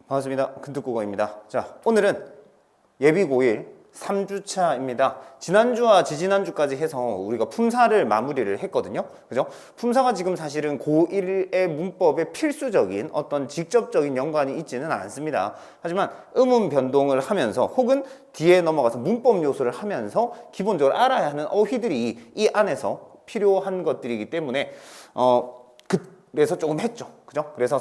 반갑습니다. 근특국어입니다. 자, 오늘은 예비고1 3주차입니다. 지난주와 지지난주까지 해서 우리가 품사를 마무리를 했거든요. 그죠? 품사가 지금 사실은 고1의 문법에 필수적인 어떤 직접적인 연관이 있지는 않습니다. 하지만 음운 변동을 하면서 혹은 뒤에 넘어가서 문법 요소를 하면서 기본적으로 알아야 하는 어휘들이 이 안에서 필요한 것들이기 때문에 그래서 조금 했죠. 그죠? 그래서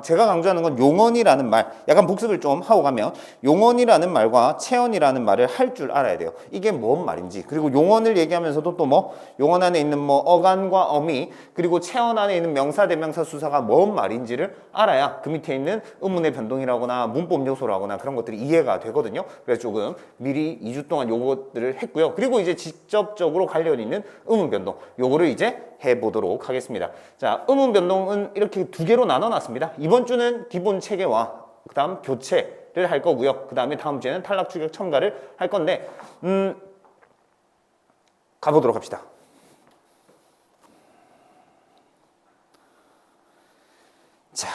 제가 강조하는 건 용언이라는 말, 약간 복습을 좀 하고 가면 용언이라는 말과 체언이라는 말을 할 줄 알아야 돼요. 이게 뭔 말인지. 그리고 용언을 얘기하면서도 또 용언 안에 있는 어간과 어미, 그리고 체언 안에 있는 명사, 대명사, 수사가 뭔 말인지를 알아야 그 밑에 있는 음운의 변동이라거나 문법 요소라거나 그런 것들이 이해가 되거든요. 그래서 조금 미리 2주 동안 요것들을 했고요. 그리고 이제 직접적으로 관련 있는 음운 변동, 요거를 이제 해보도록 하겠습니다. 자, 음운 변동은 이렇게 두 개로 나눠놨습니다. 이번 주는 기본 체계와 그 다음 교체를 할 거고요. 그 다음에 다음 주에는 탈락, 추격, 첨가를 할 건데 가보도록 합시다. 자,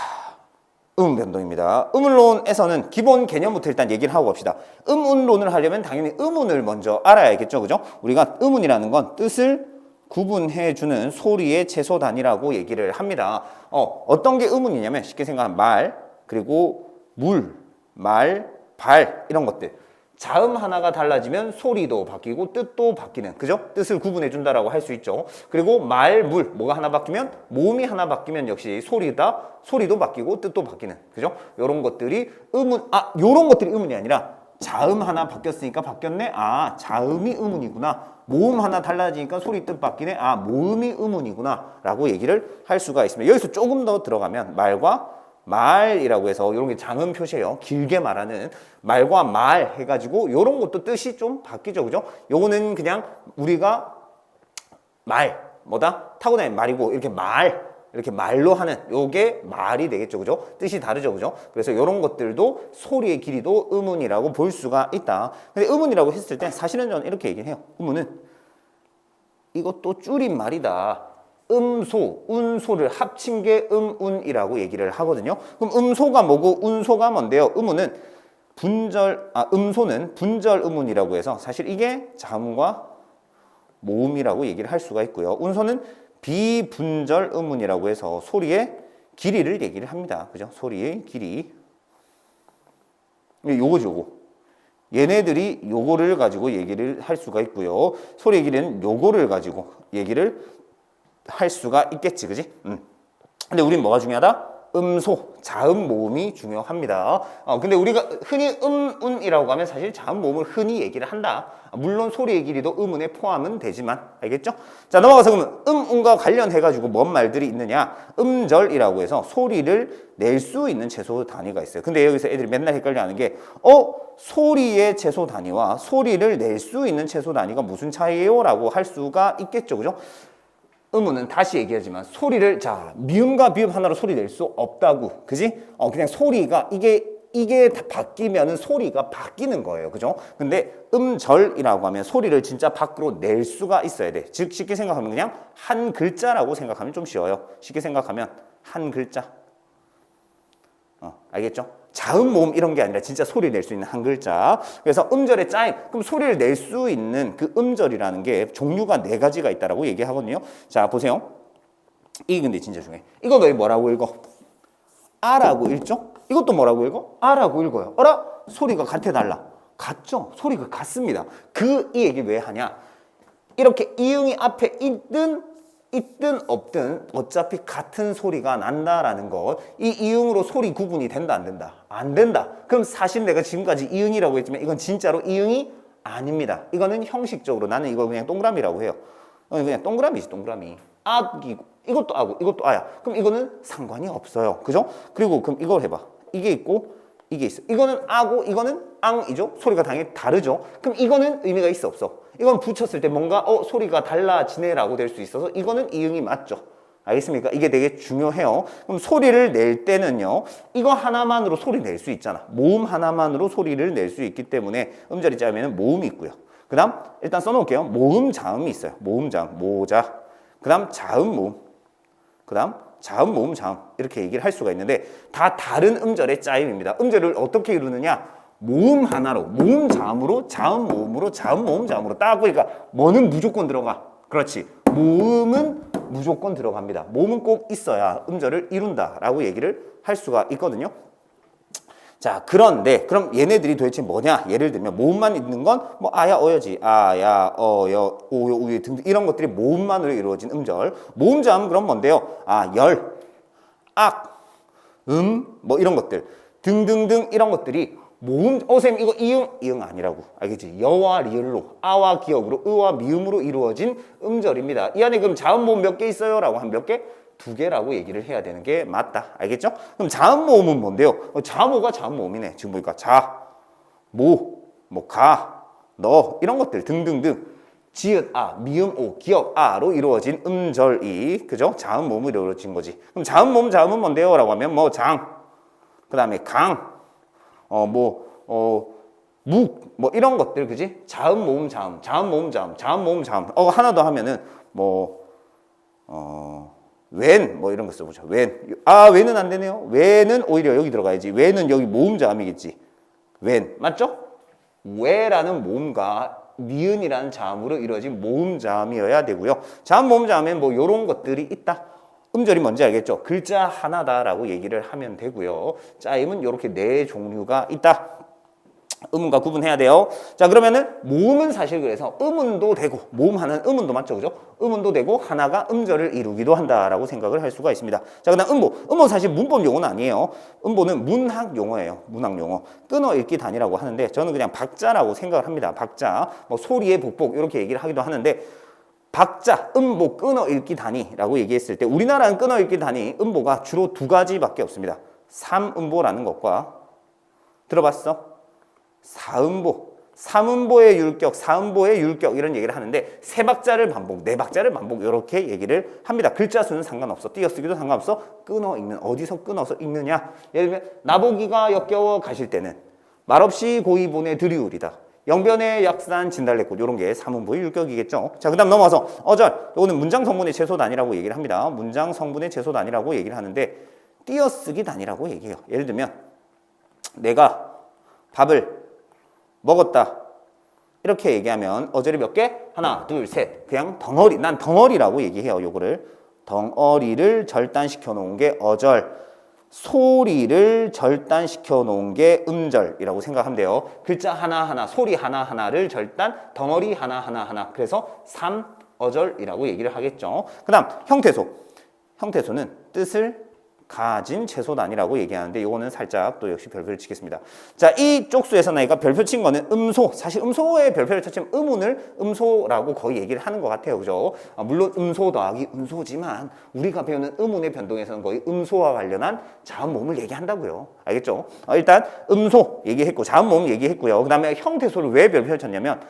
음운 변동입니다. 음운론에서는 기본 개념부터 일단 얘기를 하고 갑시다. 음운론을 하려면 당연히 음운을 먼저 알아야겠죠. 그죠? 우리가 음운이라는 건 뜻을 구분해주는 소리의 채소 단위라고 얘기를 합니다. 어떤 게 음운이냐면 쉽게 생각하면 말, 그리고 물, 말, 발 이런 것들. 자음 하나가 달라지면 소리도 바뀌고 뜻도 바뀌는, 그죠? 뜻을 구분해준다라고 할 수 있죠. 그리고 말, 물, 뭐가 하나 바뀌면 모음이 하나 바뀌면 역시 소리도 바뀌고 뜻도 바뀌는, 그죠? 요런 것들이 요런 것들이 음운이 아니라 자음 하나 바뀌었으니까 바뀌었네? 자음이 음운이구나. 모음 하나 달라지니까 소리 뜻 바뀌네. 모음이 음운이구나 라고 얘기를 할 수가 있습니다. 여기서 조금 더 들어가면 말과 말이라고 해서 이런 게 장음 표시예요. 길게 말하는 말과 말 해가지고 이런 것도 뜻이 좀 바뀌죠. 그죠? 요거는 그냥 우리가 타고 다니는 말이고 이렇게 말로 하는 요게 말이 되겠죠. 그죠? 뜻이 다르죠. 그죠? 그래서 이런 것들도 소리의 길이도 음운이라고 볼 수가 있다. 근데 음운이라고 했을 때 사실은 저는 이렇게 얘기를 해요. 음운은 이것도 줄임말이다. 음소, 운소를 합친 게 음운이라고 얘기를 하거든요. 그럼 음소가 뭐고 운소가 뭔데요? 음소는 분절 음운이라고 해서 사실 이게 자음과 모음이라고 얘기를 할 수가 있고요. 운소는 비분절 음운이라고 해서 소리의 길이를 얘기를 합니다. 그죠? 소리의 길이. 요거. 얘네들이 요거를 가지고 얘기를 할 수가 있고요. 소리의 길이는 요거를 가지고 얘기를 할 수가 있겠지. 그지? 근데 우린 뭐가 중요하다? 음소, 자음 모음이 중요합니다. 근데 우리가 흔히 운이라고 하면 사실 자음 모음을 흔히 얘기를 한다. 물론 소리의 길이도 음운에 포함은 되지만, 알겠죠? 자, 넘어가서 그러면 운과 관련해가지고 뭔 말들이 있느냐? 음절이라고 해서 소리를 낼 수 있는 채소 단위가 있어요. 근데 여기서 애들이 맨날 헷갈려하는 게 소리의 채소 단위와 소리를 낼 수 있는 채소 단위가 무슨 차이예요? 라고 할 수가 있겠죠. 그죠? 음운은 다시 얘기하지만 소리를 미음과 비음 하나로 소리 낼 수 없다고. 그지? 그냥 소리가 이게 다 바뀌면은 소리가 바뀌는 거예요. 그죠? 근데 음절이라고 하면 소리를 진짜 밖으로 낼 수가 있어야 돼. 즉 쉽게 생각하면 그냥 한 글자라고 생각하면 좀 쉬워요. 쉽게 생각하면 한 글자. 알겠죠? 자음, 모음 이런 게 아니라 진짜 소리 낼 수 있는 한 글자. 그래서 음절의 짜임, 그럼 소리를 낼 수 있는 그 음절이라는 게 종류가 4가지가 있다라고 얘기하거든요. 자, 보세요. 이게 근데 진짜 중요해. 이거 너희 뭐라고 읽어? 아라고 읽죠? 이것도 뭐라고 읽어? 아라고 읽어요. 소리가 같아달라. 같죠? 소리가 같습니다. 이 얘기 왜 하냐? 이렇게 이응이 앞에 있든 없든 어차피 같은 소리가 난다라는 것. 이 이응으로 소리 구분이 된다, 안 된다? 안 된다. 그럼 사실 내가 지금까지 이응이라고 했지만 이건 진짜로 이응이 아닙니다. 이거는 형식적으로 나는 이걸 그냥 동그라미라고 해요. 그냥 동그라미지, 동그라미. 이것도 아고 이것도 아야. 그럼 이거는 상관이 없어요. 그죠? 그리고 그럼 이걸 해봐. 이게 있고 이게 있어. 이거는 아고 이거는 앙이죠. 소리가 당연히 다르죠. 그럼 이거는 의미가 있어, 없어? 이건 붙였을 때 뭔가 소리가 달라지네라고 될 수 있어서 이거는 이응이 맞죠. 알겠습니까? 이게 되게 중요해요. 그럼 소리를 낼 때는요, 이거 하나만으로 소리 낼 수 있잖아. 모음 하나만으로 소리를 낼 수 있기 때문에 음절이 짜면 모음이 있고요. 그 다음 일단 써놓을게요. 모음 자음이 있어요. 모음 자음, 모자. 그 다음 자음 모음. 그 다음 자음, 모음, 자음 이렇게 얘기를 할 수가 있는데 다 다른 음절의 짜임입니다. 음절을 어떻게 이루느냐? 모음 하나로, 모음 자음으로, 자음 모음으로, 자음 모음 자음으로 딱 보니까 뭐는 무조건 들어가. 그렇지. 모음은 무조건 들어갑니다. 모음은 꼭 있어야 음절을 이룬다라고 얘기를 할 수가 있거든요. 자, 그런데 그럼 얘네들이 도대체 뭐냐? 예를 들면 모음만 있는 건 뭐 아야 어여지, 아야 어여 오요 우유 등등 이런 것들이 모음만으로 이루어진 음절. 모음 자음은 그럼 뭔데요? 아, 열, 악, 뭐 이런 것들 등등등 이런 것들이 모음. 선생님 이거 이응 아니라고 알겠지? 여와 리을로, 아와 기역으로, 의와 미음으로 이루어진 음절입니다. 이 안에 그럼 자음 모음 몇 개 있어요? 라고 하면 몇 개? 2개라고 얘기를 해야 되는 게 맞다. 알겠죠? 그럼 자음 모음은 뭔데요? 자모가 자음 모음이네. 지금 보니까 자, 모, 뭐 가, 너 이런 것들 등등등 지읒 아, 미음 오, 기역 아로 이루어진 음절이 그죠? 자음 모음으로 이루어진 거지. 그럼 자음 모음 자음은 뭔데요? 라고 하면 뭐 장, 그 다음에 강, 묵, 뭐 이런 것들, 그지? 자음, 모음, 자음, 자음, 모음, 자음, 자음, 모음, 자음. 하나 더 하면은 웬, 뭐 이런 거 써보자. 웬. 아, 웬은 안 되네요. 웬은 오히려 여기 들어가야지. 웬은 여기 모음 자음이겠지. 웬. 맞죠? 왜라는 모음과 니은이라는 자음으로 이루어진 모음 자음이어야 되고요. 자음, 모음, 자음엔 뭐 요런 것들이 있다. 음절이 뭔지 알겠죠? 글자 하나다라고 얘기를 하면 되고요. 짜임은 이렇게 4종류가 있다. 음운과 구분해야 돼요. 자, 그러면은 모음은 사실 그래서 음운도 되고 모음 하나는 음운도 맞죠, 그죠? 음운도 되고 하나가 음절을 이루기도 한다라고 생각을 할 수가 있습니다. 자, 그다음 음보. 음보 사실 문법 용어는 아니에요. 음보는 문학 용어예요. 문학 용어. 끊어 읽기 단위라고 하는데 저는 그냥 박자라고 생각을 합니다. 박자, 뭐 소리의 복복 이렇게 얘기를 하기도 하는데. 박자, 음보, 끊어 읽기 단위라고 얘기했을 때 우리나라는 끊어 읽기 단위, 음보가 주로 2가지밖에 없습니다. 3음보라는 것과 들어봤어? 4음보, 3음보의 율격, 4음보의 율격 이런 얘기를 하는데 3박자를 반복, 4박자를 반복 이렇게 얘기를 합니다. 글자 수는 상관없어. 띄어쓰기도 상관없어. 끊어 읽는, 어디서 끊어서 읽느냐. 예를 들면 나보기가 역겨워 가실 때는 말없이 고이 보내 드리우리다. 영변의 약산 진달래꽃 이런 게 3음보의 율격이겠죠. 자, 그다음 넘어와서 어절. 이거는 문장 성분의 최소 단위라고 얘기를 합니다. 문장 성분의 최소 단위라고 얘기를 하는데 띄어쓰기 단위라고 얘기해요. 예를 들면 내가 밥을 먹었다. 이렇게 얘기하면 어절이 몇 개? 하나, 둘, 셋. 그냥 덩어리. 난 덩어리라고 얘기해요. 요거를 덩어리를 절단시켜 놓은 게 어절. 소리를 절단시켜 놓은 게 음절이라고 생각하면 돼요. 글자 하나하나, 소리 하나하나를 절단, 덩어리 하나하나. 그래서 3어절이라고 얘기를 하겠죠. 그 다음 형태소. 형태소는 뜻을 가진 채소단이라고 얘기하는데 요거는 살짝 또 역시 별표를 치겠습니다. 자, 이 쪽수에서 나이가 별표 친 거는 음소. 사실 음소의 별표를 쳤지만 음운을 음소라고 거의 얘기를 하는 것 같아요. 그죠? 물론 음소 더하기 음소지만 우리가 배우는 음운의 변동에서는 거의 음소와 관련한 자음 모음을 얘기한다고요. 알겠죠? 일단 음소 얘기했고 자음 모음 얘기했고요. 그 다음에 형태소를 왜 별표를 쳤냐면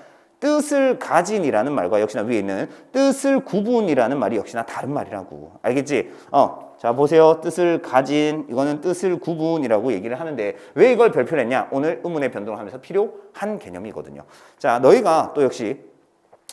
뜻을 가진이라는 말과 역시나 위에 있는 뜻을 구분이라는 말이 역시나 다른 말이라고. 알겠지? 자, 보세요. 뜻을 가진, 이거는 뜻을 구분이라고 얘기를 하는데 왜 이걸 별표를 했냐? 오늘 음운의 변동을 하면서 필요한 개념이거든요. 자, 너희가 또 역시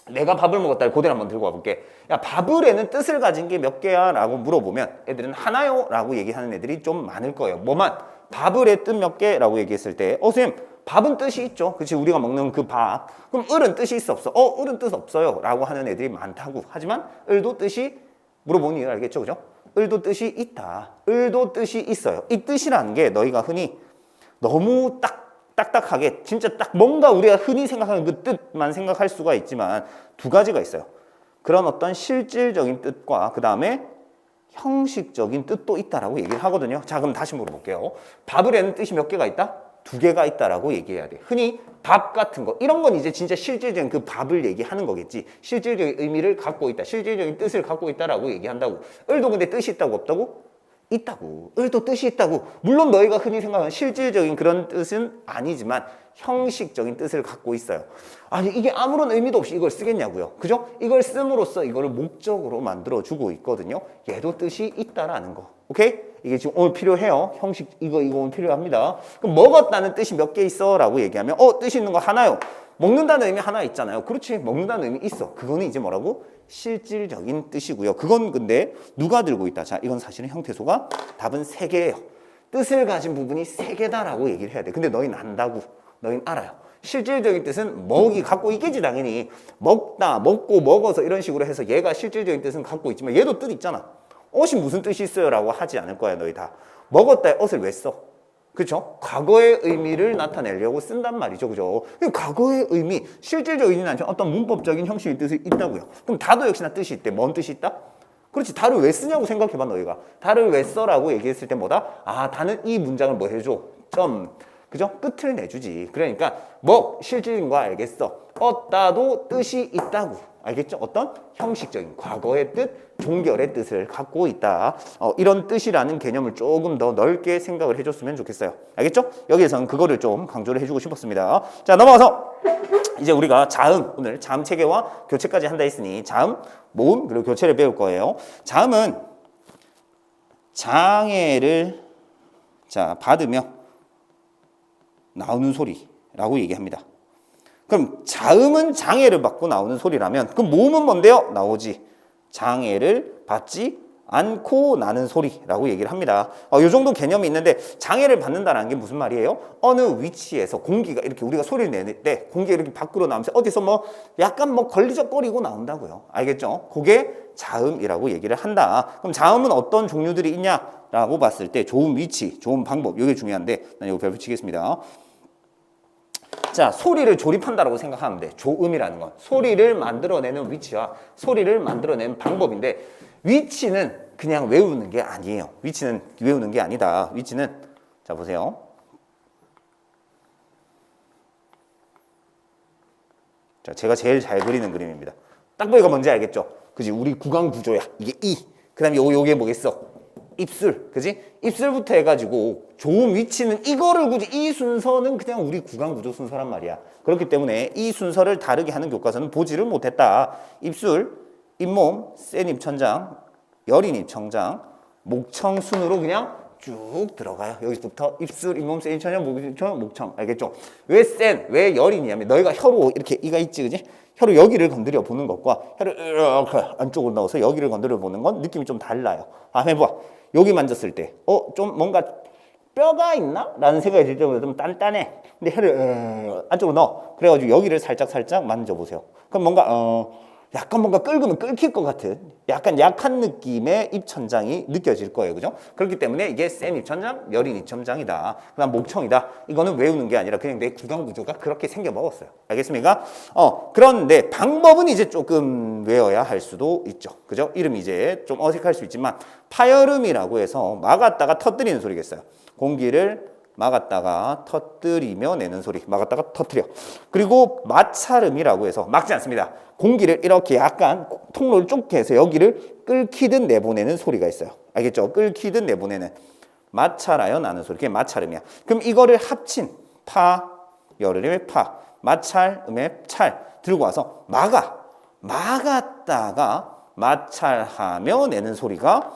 내가 밥을 먹었다. 고대를 한번 들고 와볼게. 야, 밥을에는 뜻을 가진 게 몇 개야? 라고 물어보면 애들은 하나요? 라고 얘기하는 애들이 좀 많을 거예요. 뭐만? 밥을의 뜻 몇 개? 라고 얘기했을 때 선생님, 밥은 뜻이 있죠. 그치? 우리가 먹는 그 밥. 그럼 을은 뜻이 있어 없어? 을은 뜻 없어요. 라고 하는 애들이 많다고. 하지만 을도 뜻이 물어보는 이유를 알겠죠? 그죠? 을도 뜻이 있다. 을도 뜻이 있어요. 이 뜻이라는 게 너희가 흔히 너무 딱딱하게 진짜 딱 뭔가 우리가 흔히 생각하는 그 뜻만 생각할 수가 있지만 2가지가 있어요. 그런 어떤 실질적인 뜻과 그 다음에 형식적인 뜻도 있다라고 얘기를 하거든요. 자, 그럼 다시 물어볼게요. 밥을에는 뜻이 몇 개가 있다? 2개가 있다라고 얘기해야 돼. 흔히 밥 같은 거 이런 건 이제 진짜 실질적인 그 밥을 얘기하는 거겠지. 실질적인 의미를 갖고 있다. 실질적인 뜻을 갖고 있다라고 얘기한다고. 을도 근데 뜻이 있다고 없다고? 있다고. 을도 뜻이 있다고. 물론 너희가 흔히 생각하는 실질적인 그런 뜻은 아니지만 형식적인 뜻을 갖고 있어요. 아니 이게 아무런 의미도 없이 이걸 쓰겠냐고요. 그죠? 이걸 씀으로써 이거를 목적으로 만들어주고 있거든요. 얘도 뜻이 있다라는 거. 오케이? 이게 지금 오늘 필요해요. 형식 이거 오늘 필요합니다. 그럼 먹었다는 뜻이 몇 개 있어? 라고 얘기하면 뜻이 있는 거 하나요. 먹는다는 의미 하나 있잖아요. 그렇지, 먹는다는 의미 있어. 그거는 이제 뭐라고? 실질적인 뜻이고요. 그건 근데 누가 들고 있다? 자, 이건 사실은 형태소가 답은 3개예요. 뜻을 가진 부분이 3개다라고 얘기를 해야 돼. 근데 너희는 안다고. 너희는 알아요. 실질적인 뜻은 먹이 갖고 있겠지, 당연히. 먹다, 먹고, 먹어서 이런 식으로 해서 얘가 실질적인 뜻은 갖고 있지만 얘도 뜻 있잖아. 옷이 무슨 뜻이 있어요? 라고 하지 않을 거야, 너희 다. 먹었다에 옷을 왜 써? 그렇죠? 과거의 의미를 나타내려고 쓴단 말이죠. 그죠? 과거의 의미, 실질적인 의미는 아니지만 어떤 문법적인 형식의 뜻이 있다고요. 그럼 다도 역시나 뜻이 있대. 뭔 뜻이 있다? 그렇지. 다를 왜 쓰냐고 생각해봐, 너희가. 다를 왜 써라고 얘기했을 때 뭐다? 아, 다는 이 문장을 뭐 해줘? 그죠? 끝을 내주지. 그러니까 실질인 거 알겠어. 얻다도 뜻이 있다고. 알겠죠? 어떤 형식적인 과거의 뜻, 종결의 뜻을 갖고 있다. 이런 뜻이라는 개념을 조금 더 넓게 생각을 해줬으면 좋겠어요. 알겠죠? 여기에서는 그거를 좀 강조를 해주고 싶었습니다. 자, 넘어가서 이제 우리가 자음, 오늘 자음 체계와 교체까지 한다 했으니 자음, 모음, 그리고 교체를 배울 거예요. 자음은 장애를 받으며 나오는 소리라고 얘기합니다. 그럼 자음은 장애를 받고 나오는 소리라면 그럼 모음은 뭔데요? 나오지. 장애를 받지 않고 나는 소리라고 얘기를 합니다. 이 정도 개념이 있는데 장애를 받는다는 게 무슨 말이에요? 어느 위치에서 공기가 이렇게 우리가 소리를 내는 때 공기가 이렇게 밖으로 나오면서 어디서 약간 걸리적거리고 나온다고요. 알겠죠? 그게 자음이라고 얘기를 한다. 그럼 자음은 어떤 종류들이 있냐라고 봤을 때 좋은 위치, 좋은 방법 이게 중요한데 난 이거 별표 치겠습니다. 자, 소리를 조립한다라고 생각하면 돼. 조음이라는 건 소리를 만들어내는 위치와 소리를 만들어내는 방법인데 위치는 그냥 외우는 게 아니에요. 위치는 외우는 게 아니다. 위치는 자 보세요. 자, 제가 제일 잘 그리는 그림입니다. 딱 보니까 뭔지 알겠죠? 그지? 우리 구강 구조야. 이게 이. 그다음에 요게 뭐겠어? 입술, 그지? 입술부터 해가지고 좋은 위치는 이거를 굳이 이 순서는 그냥 우리 구강 구조 순서란 말이야. 그렇기 때문에 이 순서를 다르게 하는 교과서는 보지를 못했다. 입술, 잇몸, 센 입천장, 여린 입천장, 목청 순으로 그냥 쭉 들어가요. 여기서부터 입술, 잇몸, 센 입천장, 목청. 알겠죠? 왜 센, 왜 여린이냐면 너희가 혀로 이렇게 이가 있지, 그지? 혀로 여기를 건드려 보는 것과 혀를 이렇게 안쪽으로 넣어서 여기를 건드려 보는 건 느낌이 좀 달라요. 해봐. 여기 만졌을 때, 좀 뭔가 뼈가 있나? 라는 생각이 들 정도로 좀 단단해. 근데 혀를 안쪽으로 넣어. 그래가지고 여기를 살짝 만져보세요. 그럼 뭔가, 약간 뭔가 긁으면 끓힐 것 같은 약간 약한 느낌의 입천장이 느껴질 거예요. 그죠? 그렇기 때문에 이게 센 입천장, 여린 입천장이다. 그 다음 목청이다. 이거는 외우는 게 아니라 그냥 내 구강 구조가 그렇게 생겨 먹었어요. 알겠습니까? 그런데 방법은 이제 조금 외워야 할 수도 있죠. 그죠? 이름이 이제 좀 어색할 수 있지만 파열음이라고 해서 막았다가 터뜨리는 소리겠어요. 공기를 막았다가 터뜨리며 내는 소리. 막았다가 터뜨려. 그리고 마찰음이라고 해서 막지 않습니다. 공기를 이렇게 약간 통로를 좁게 해서 여기를 끓히듯 내보내는 소리가 있어요. 알겠죠? 끓히듯 내보내는 마찰하여 나는 소리. 그게 마찰음이야. 그럼 이거를 합친 파, 열음의 파, 마찰음의 찰 들고 와서 막았다가 마찰하며 내는 소리가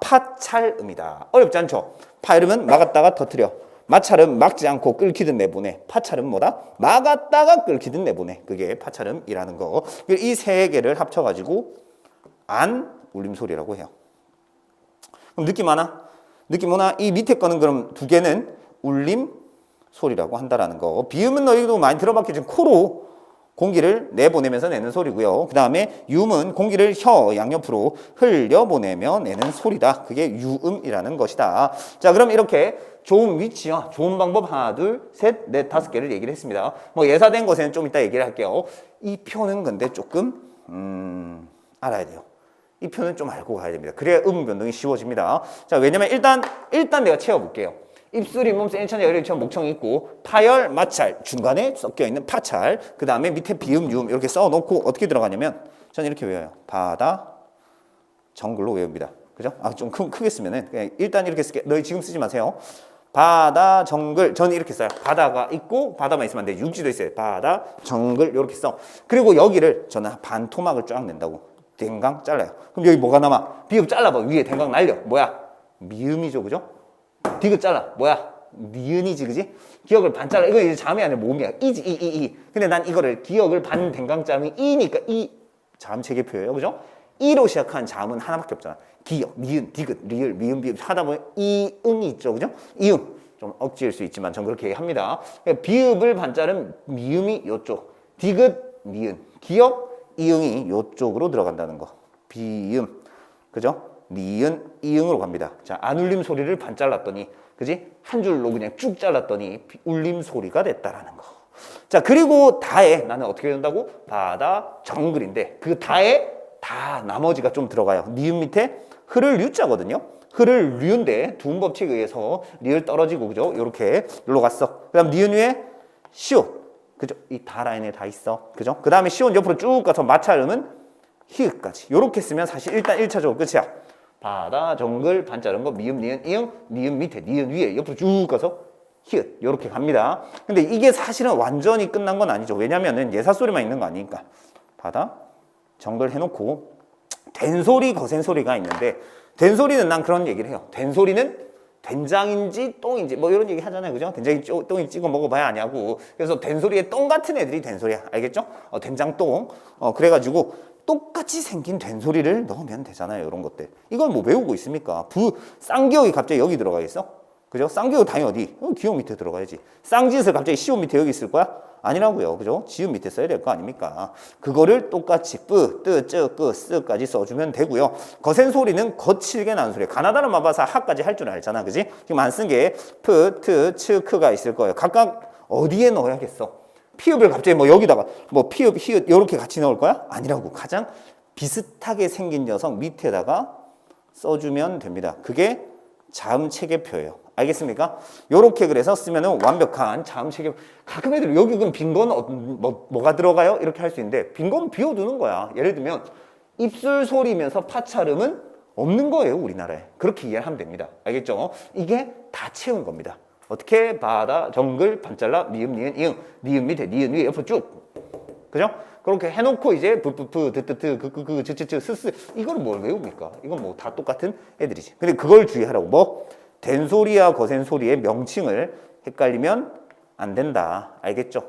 파찰음이다. 어렵지 않죠? 파열음은 막았다가 터뜨려. 마찰은 막지 않고 끓히듯 내보내. 파찰은 뭐다? 막았다가 끓히듯 내보내. 그게 파찰음이라는 거. 이 세 개를 합쳐가지고 안 울림소리라고 해요. 그럼 느낌 하나? 느낌 오나? 이 밑에 거는 그럼 두 개는 울림 소리라고 한다라는 거. 비음은 너희도 많이 들어봤겠지. 지금 코로 공기를 내보내면서 내는 소리고요. 그 다음에 유음은 공기를 혀 양옆으로 흘려보내며 내는 소리다. 그게 유음이라는 것이다. 자, 그럼 이렇게 좋은 위치와 좋은 방법 하나, 둘, 셋, 넷, 5개를 얘기를 했습니다. 예사된 것에는 좀 이따 얘기를 할게요. 이 표는 근데 조금 알아야 돼요. 이 표는 좀 알고 가야 됩니다. 그래야 음 변동이 쉬워집니다. 자, 왜냐면 일단 내가 채워볼게요. 입술, 잇몸, 센 입천장, 여린 입천장, 목청이 있고 파열, 마찰, 중간에 섞여있는 파찰, 그 다음에 밑에 비음, 유음 이렇게 써놓고 어떻게 들어가냐면 저는 이렇게 외워요. 바다, 정글로 외웁니다. 그죠? 좀 크게 쓰면은 그냥 일단 이렇게 쓸게. 너희 지금 쓰지 마세요. 바다, 정글. 저는 이렇게 써요. 바다가 있고 바다만 있으면 안 돼. 육지도 있어요. 바다, 정글 이렇게 써. 그리고 여기를 저는 반토막을 쫙 낸다고. 댕강 잘라요. 그럼 여기 뭐가 남아? 비읍 잘라봐. 위에 댕강 날려. 뭐야? 미음이죠. 그죠? 디귿 잘라. 뭐야? 니은이지, 그지? 기억을 반 잘라. 이거 이제 자음이 아니라 모음이야. 이지, 이. 근데 난 이거를 기억을 반 댕강 자음이 이니까 이 자음 체계표예요, 그죠? 이로 시작한 자음은 하나밖에 없잖아. 기억, 니은, 디귿, 리을, 미음, 비읍 하다 보면 이응이 있죠, 그죠? 이응. 좀 억지일 수 있지만 전 그렇게 합니다. 그러니까 비읍을 반 자른 미음이 요쪽, 디귿, 니은, 기억, 이응이 요쪽으로 들어간다는 거. 비음, 그죠? 니은, 이응으로 갑니다. 자, 안 울림 소리를 반 잘랐더니, 그지? 한 줄로 그냥 쭉 잘랐더니 울림 소리가 됐다라는 거. 자, 그리고 다에 나는 어떻게 된다고? 바다, 정글인데 그 다에 다 나머지가 좀 들어가요. 니은 밑에 흐를 유자거든요. 흐를 류인데 두음 법칙에 의해서 리을 떨어지고, 그죠? 요렇게 일로 갔어. 그 다음 니은 위에 시옷, 그죠? 이 다 라인에 다 있어, 그죠? 그 다음에 시옷 옆으로 쭉 가서 마찰음은 히읗까지. 요렇게 쓰면 사실 일단 1차적으로 끝이야. 바다, 정글, 반 자른 거, 미음, 니은, 이응, 니은 밑에, 니은 위에, 옆으로 쭉 가서 히읗, 요렇게 갑니다. 근데 이게 사실은 완전히 끝난 건 아니죠. 왜냐면은 예사소리만 있는 거 아니니까. 바다, 정글 해놓고, 된소리, 거센소리가 있는데, 된소리는 난 그런 얘기를 해요. 된소리는 된장인지 똥인지 뭐 이런 얘기 하잖아요, 그죠? 된장인지 똥인지 찍어 먹어봐야 아냐고. 그래서 된소리에 똥 같은 애들이 된소리야, 알겠죠? 된장똥. 그래가지고 똑같이 생긴 된소리를 넣으면 되잖아요, 이런 것들. 이걸 뭐 외우고 있습니까? 쌍기역이 갑자기 여기 들어가겠어? 그죠? 쌍기역 당연히 어디? 기역 밑에 들어가야지. 쌍짓을 갑자기 시옷 밑에 여기 있을 거야? 아니라고요, 그죠? 지읒 밑에 써야 될 거 아닙니까? 그거를 똑같이 뿌, 뜨, 쯔, 끄, 쓰까지 써주면 되고요. 거센 소리는 거칠게 나는 소리. 가나다라 마바사 하까지 할 줄 알잖아, 그지? 지금 안 쓴 게 프, 트, 츠, 크가 있을 거예요. 각각 어디에 넣어야겠어? 피읍을 갑자기 뭐 여기다가 뭐 피읍, 히읗 이렇게 같이 넣을 거야? 아니라고. 가장 비슷하게 생긴 녀석 밑에다가 써주면 됩니다. 그게 자음 체계표예요. 알겠습니까? 요렇게 그래서 쓰면은 완벽한 자음 체계. 가끔 애들 여기 그럼 빈 건 뭐가 들어가요? 이렇게 할 수 있는데 빈 건 비워두는 거야. 예를 들면 입술 소리면서 파찰음은 없는 거예요, 우리나라에. 그렇게 이해를 하면 됩니다. 알겠죠? 이게 다 채운 겁니다. 어떻게? 바다, 정글, 반잘라, 미음, 니은, 이응, 니은 밑에, 니은 위에 옆으로 쭉. 그죠? 그렇게 해놓고 이제 부프프, 드뜨트, 그끄그, 츠츠츠, 스스 이걸 뭘 외웁니까? 이건 뭐 다 똑같은 애들이지. 근데 그걸 주의하라고. 뭐? 된소리와 거센소리의 명칭을 헷갈리면 안 된다. 알겠죠?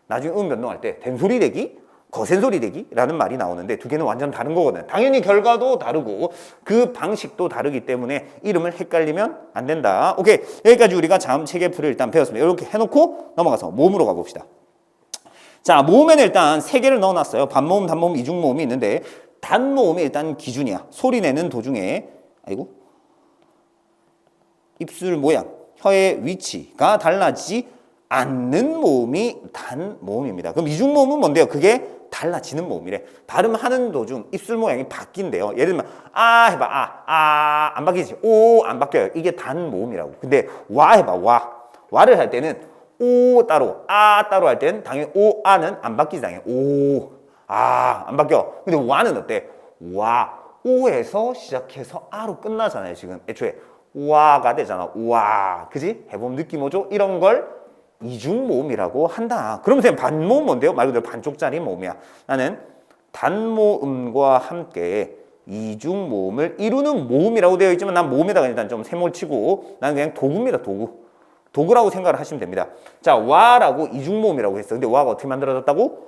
나중에 음 변동할 때 된소리 대기, 거센소리 대기라는 말이 나오는데 두 개는 완전 다른 거거든. 당연히 결과도 다르고 그 방식도 다르기 때문에 이름을 헷갈리면 안 된다. 오케이. 여기까지 우리가 자음 체계표를 일단 배웠습니다. 이렇게 해놓고 넘어가서 모음으로 가봅시다. 자, 모음에는 일단 세 개를 넣어놨어요. 반모음, 단모음, 이중모음이 있는데 단모음이 일단 기준이야. 소리 내는 도중에 입술 모양, 혀의 위치가 달라지지 않는 모음이 단모음입니다. 그럼 이중모음은 뭔데요? 그게 달라지는 모음이래. 발음하는 도중 입술 모양이 바뀐대요. 예를 들면 아 해봐. 안 바뀌지. 오 안 바뀌어요. 이게 단모음이라고. 근데 와 해봐. 와를 할 때는 오 따로 아 따로 할 때는 당연히 오 아는 안 바뀌지 당연히. 오 아 안 바뀌어. 근데 와는 어때? 와 오에서 시작해서 아로 끝나잖아요. 지금 애초에 와가 되잖아. 와 그지? 해보면 느낌 오죠? 이런 걸 이중모음이라고 한다. 그러면 반모음 뭔데요? 말 그대로 반쪽짜리 모음이야. 나는 단모음과 함께 이중모음을 이루는 모음이라고 되어 있지만 난 모음에다가 일단 좀 세모를 치고 나는 그냥 도구입니다. 도구라고 생각을 하시면 됩니다. 자, 와라고 이중모음이라고 했어. 근데 와가 어떻게 만들어졌다고?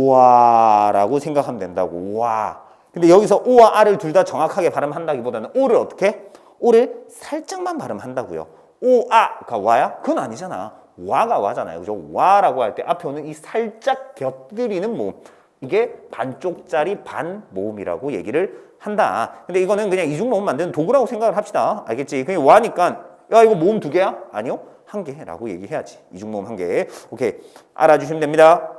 와라고 생각하면 된다고. 와. 근데 여기서 오와 아를 둘 다 정확하게 발음한다기보다는 오를 어떻게? 오를 살짝만 발음한다고요. 오아가 와야? 그건 아니잖아. 와가 와잖아요. 그죠? 와라고 할 때 앞에 오는 이 살짝 곁들이는 모음. 이게 반쪽짜리 반모음이라고 얘기를 한다. 근데 이거는 그냥 이중모음 만드는 도구라고 생각을 합시다. 알겠지? 그냥 와니까 야 이거 모음 2개야? 아니요. 1개라고 얘기해야지. 이중모음 1개. 오케이. 알아주시면 됩니다.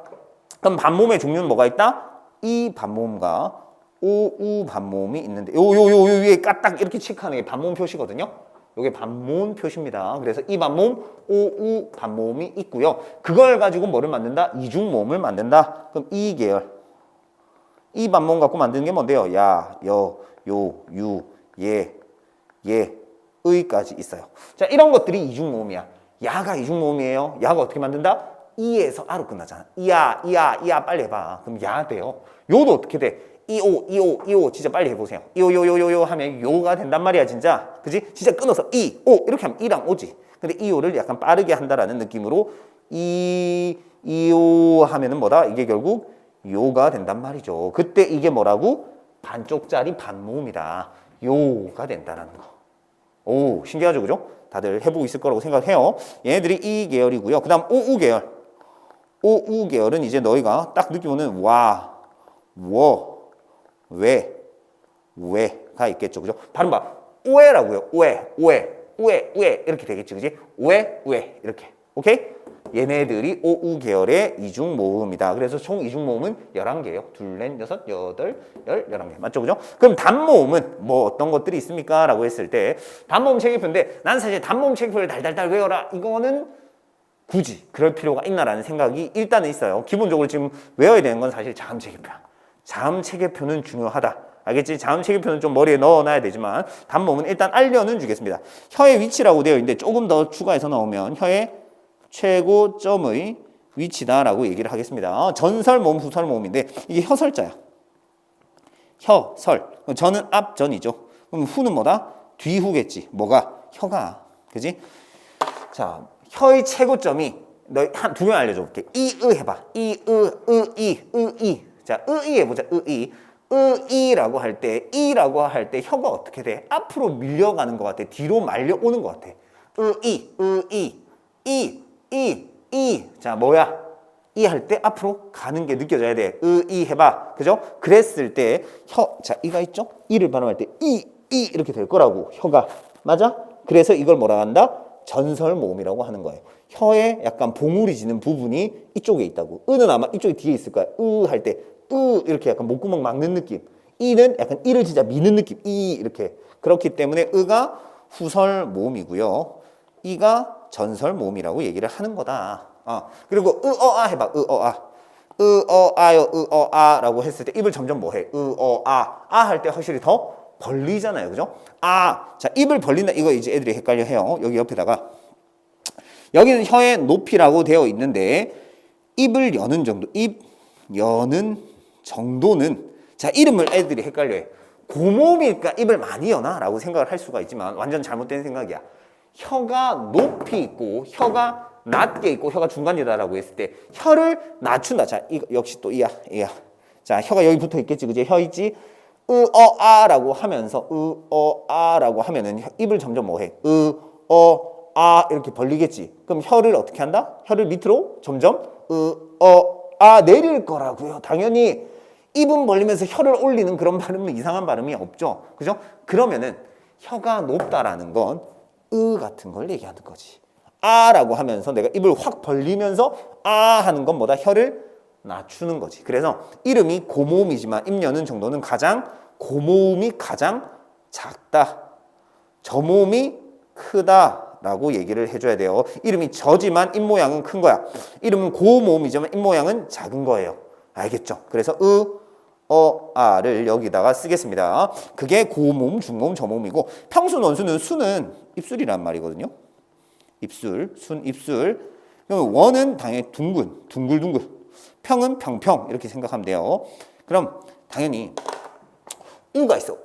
그럼 반모음의 종류는 뭐가 있다? 이 반모음과 오우 반모음이 있는데 요 위에 까딱 이렇게 체크하는 게 반모음 표시거든요. 요게 반모음 표시입니다. 그래서 이 반모음, 오우 반모음이 있고요. 그걸 가지고 뭐를 만든다? 이중모음을 만든다. 그럼 이 계열. 이 반모음 갖고 만드는 게 뭔데요? 야, 여, 요, 유, 예, 의까지 있어요. 자, 이런 것들이 이중모음이야. 야가 이중모음이에요. 야가 어떻게 만든다? 이에서 아로 끝나잖아. 이야 빨리 해봐. 그럼 야 돼요. 요도 어떻게 돼? 이오 진짜 빨리 해보세요. 이오 하면 요가 된단 말이야 진짜. 그지? 진짜 끊어서 이오 이렇게 하면 이랑 오지. 근데 이오를 약간 빠르게 한다라는 느낌으로 이오 하면은 뭐다? 이게 결국 요가 된단 말이죠. 그때 이게 뭐라고? 반쪽짜리 반모음이다. 요가 된다라는 거. 오, 신기하죠, 그죠? 다들 해보고 있을 거라고 생각해요. 얘네들이 이 계열이고요. 그 다음 오우 계열. 오우 계열은 이제 너희가 딱 느낌 오는 와, 워, 왜가 있겠죠, 그죠? 발음 봐. 우에라고요. 우에 이렇게 되겠지, 그지? 우에 이렇게. 오케이? 얘네들이 오우 계열의 이중 모음이다. 그래서 총 이중 모음은 11개예요. 둘, 넷, 여섯, 여덟, 11개. 맞죠? 그죠? 그럼 단모음은 뭐 어떤 것들이 있습니까? 라고 했을 때 단모음 체계표인데 난 사실 단모음 체계표를 달달달 외워라. 이거는 굳이 그럴 필요가 있나라는 생각이 일단은 있어요. 기본적으로 지금 외워야 되는 건 사실 자음 체계표야. 자음 체계표는 중요하다. 알겠지? 자음 체계표는 좀 머리에 넣어놔야 되지만 단모음은 일단 알려는 주겠습니다. 혀의 위치라고 되어 있는데 조금 더 추가해서 나오면 혀의 최고점의 위치다라고 얘기를 하겠습니다. 전설 모음, 후설 모음인데 이게 혀설자야. 혀설. 저는 앞전이죠. 그럼 후는 뭐다? 뒤후겠지. 뭐가? 혀가. 그지? 자, 혀의 최고점이 너 한 두 명 알려줘 볼게. 이으 해봐. 이으이. 자, 의이 해보자. 의이라고 할 때, 이라고 할 때 혀가 어떻게 돼? 앞으로 밀려가는 것 같아. 뒤로 말려오는 것 같아. 자, 뭐야? 이 할 때 앞으로 가는 게 느껴져야 돼. 이 해봐. 그죠? 그랬을 때 자, 이가 있죠? 이를 발음할 때 이렇게 될 거라고. 혀가. 맞아? 그래서 이걸 뭐라 한다? 전설 모음이라고 하는 거예요. 혀에 약간 봉우리 지는 부분이 이쪽에 있다고. 으는 아마 이쪽에 뒤에 있을 거야. 할 때 이렇게 약간 목구멍 막는 느낌. 이는 약간 이를 진짜 미는 느낌. 이렇게. 그렇기 때문에 으가 후설 모음이고요. 이가 전설 모음이라고 얘기를 하는 거다. 그리고 으어아 해봐. 으어아라고 했을 때 입을 점점 뭐해? 할 때 확실히 더 벌리잖아요, 그죠? 자, 입을 벌린다. 이거 이제 애들이 헷갈려 해요. 여기 옆에다가 여기는 혀의 높이라고 되어 있는데 입을 여는 정도, 입 여는 정도는 자, 이름을 애들이 헷갈려해. 고모음이니까 입을 많이 여나? 라고 생각을 할 수가 있지만 완전 잘못된 생각이야. 혀가 높이 있고 혀가 낮게 있고 혀가 중간이다라고 했을 때 혀를 낮춘다. 자, 이거 역시 또 이야. 자, 혀가 여기 붙어 있겠지, 그지? 혀 있지? 으어아라고 하면서 으어아라고 하면은 입을 점점 뭐해? 이렇게 벌리겠지. 그럼 혀를 어떻게 한다? 혀를 밑으로 점점 내릴 거라고요. 당연히 입은 벌리면서 혀를 올리는 그런 발음은 이상한 발음이 없죠. 그죠? 그러면은 혀가 높다라는 건 같은 걸 얘기하는 거지. 라고 하면서 내가 입을 확 벌리면서 하는 건 뭐다? 혀를 낮추는 거지. 그래서 이름이 고모음이지만 입 여는 정도는 고모음이 가장 작다. 저모음이 크다라고 얘기를 해줘야 돼요. 이름이 저지만 입 모양은 큰 거야. 이름은 고모음이지만 입 모양은 작은 거예요. 알겠죠? 그래서 아를 여기다가 쓰겠습니다. 그게 고모음, 중모음, 저모음이고 평순, 원수는 수는 입술이란 말이거든요. 입술, 순, 입술. 그럼 원은 당연히 둥글둥글. 평은 평평 이렇게 생각하면 돼요. 그럼 당연히 우가 있어.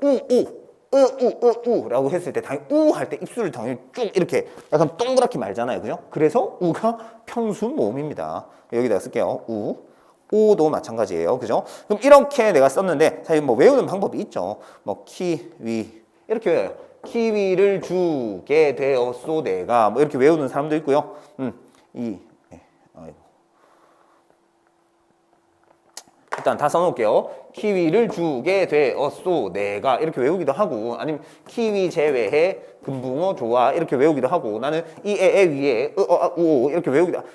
라고 했을 때 당연히 할 때 입술을 당연히 쭉 이렇게 약간 동그랗게 말잖아요. 그죠? 그래서 우가 평순 모음입니다. 여기다가 쓸게요. 오도 마찬가지예요. 그죠? 그럼 이렇게 내가 썼는데 사실 뭐 외우는 방법이 있죠. 뭐 키위 이렇게 외워요. 키위를 주게 되었소 내가 뭐 이렇게 외우는 사람도 있고요. 일단 다 써놓을게요. 키위를 주게 되었소 내가 이렇게 외우기도 하고 아니면 키위 제외해 금붕어 좋아 이렇게 외우기도 하고 나는 이에 위에 우 이렇게 외우기도 하고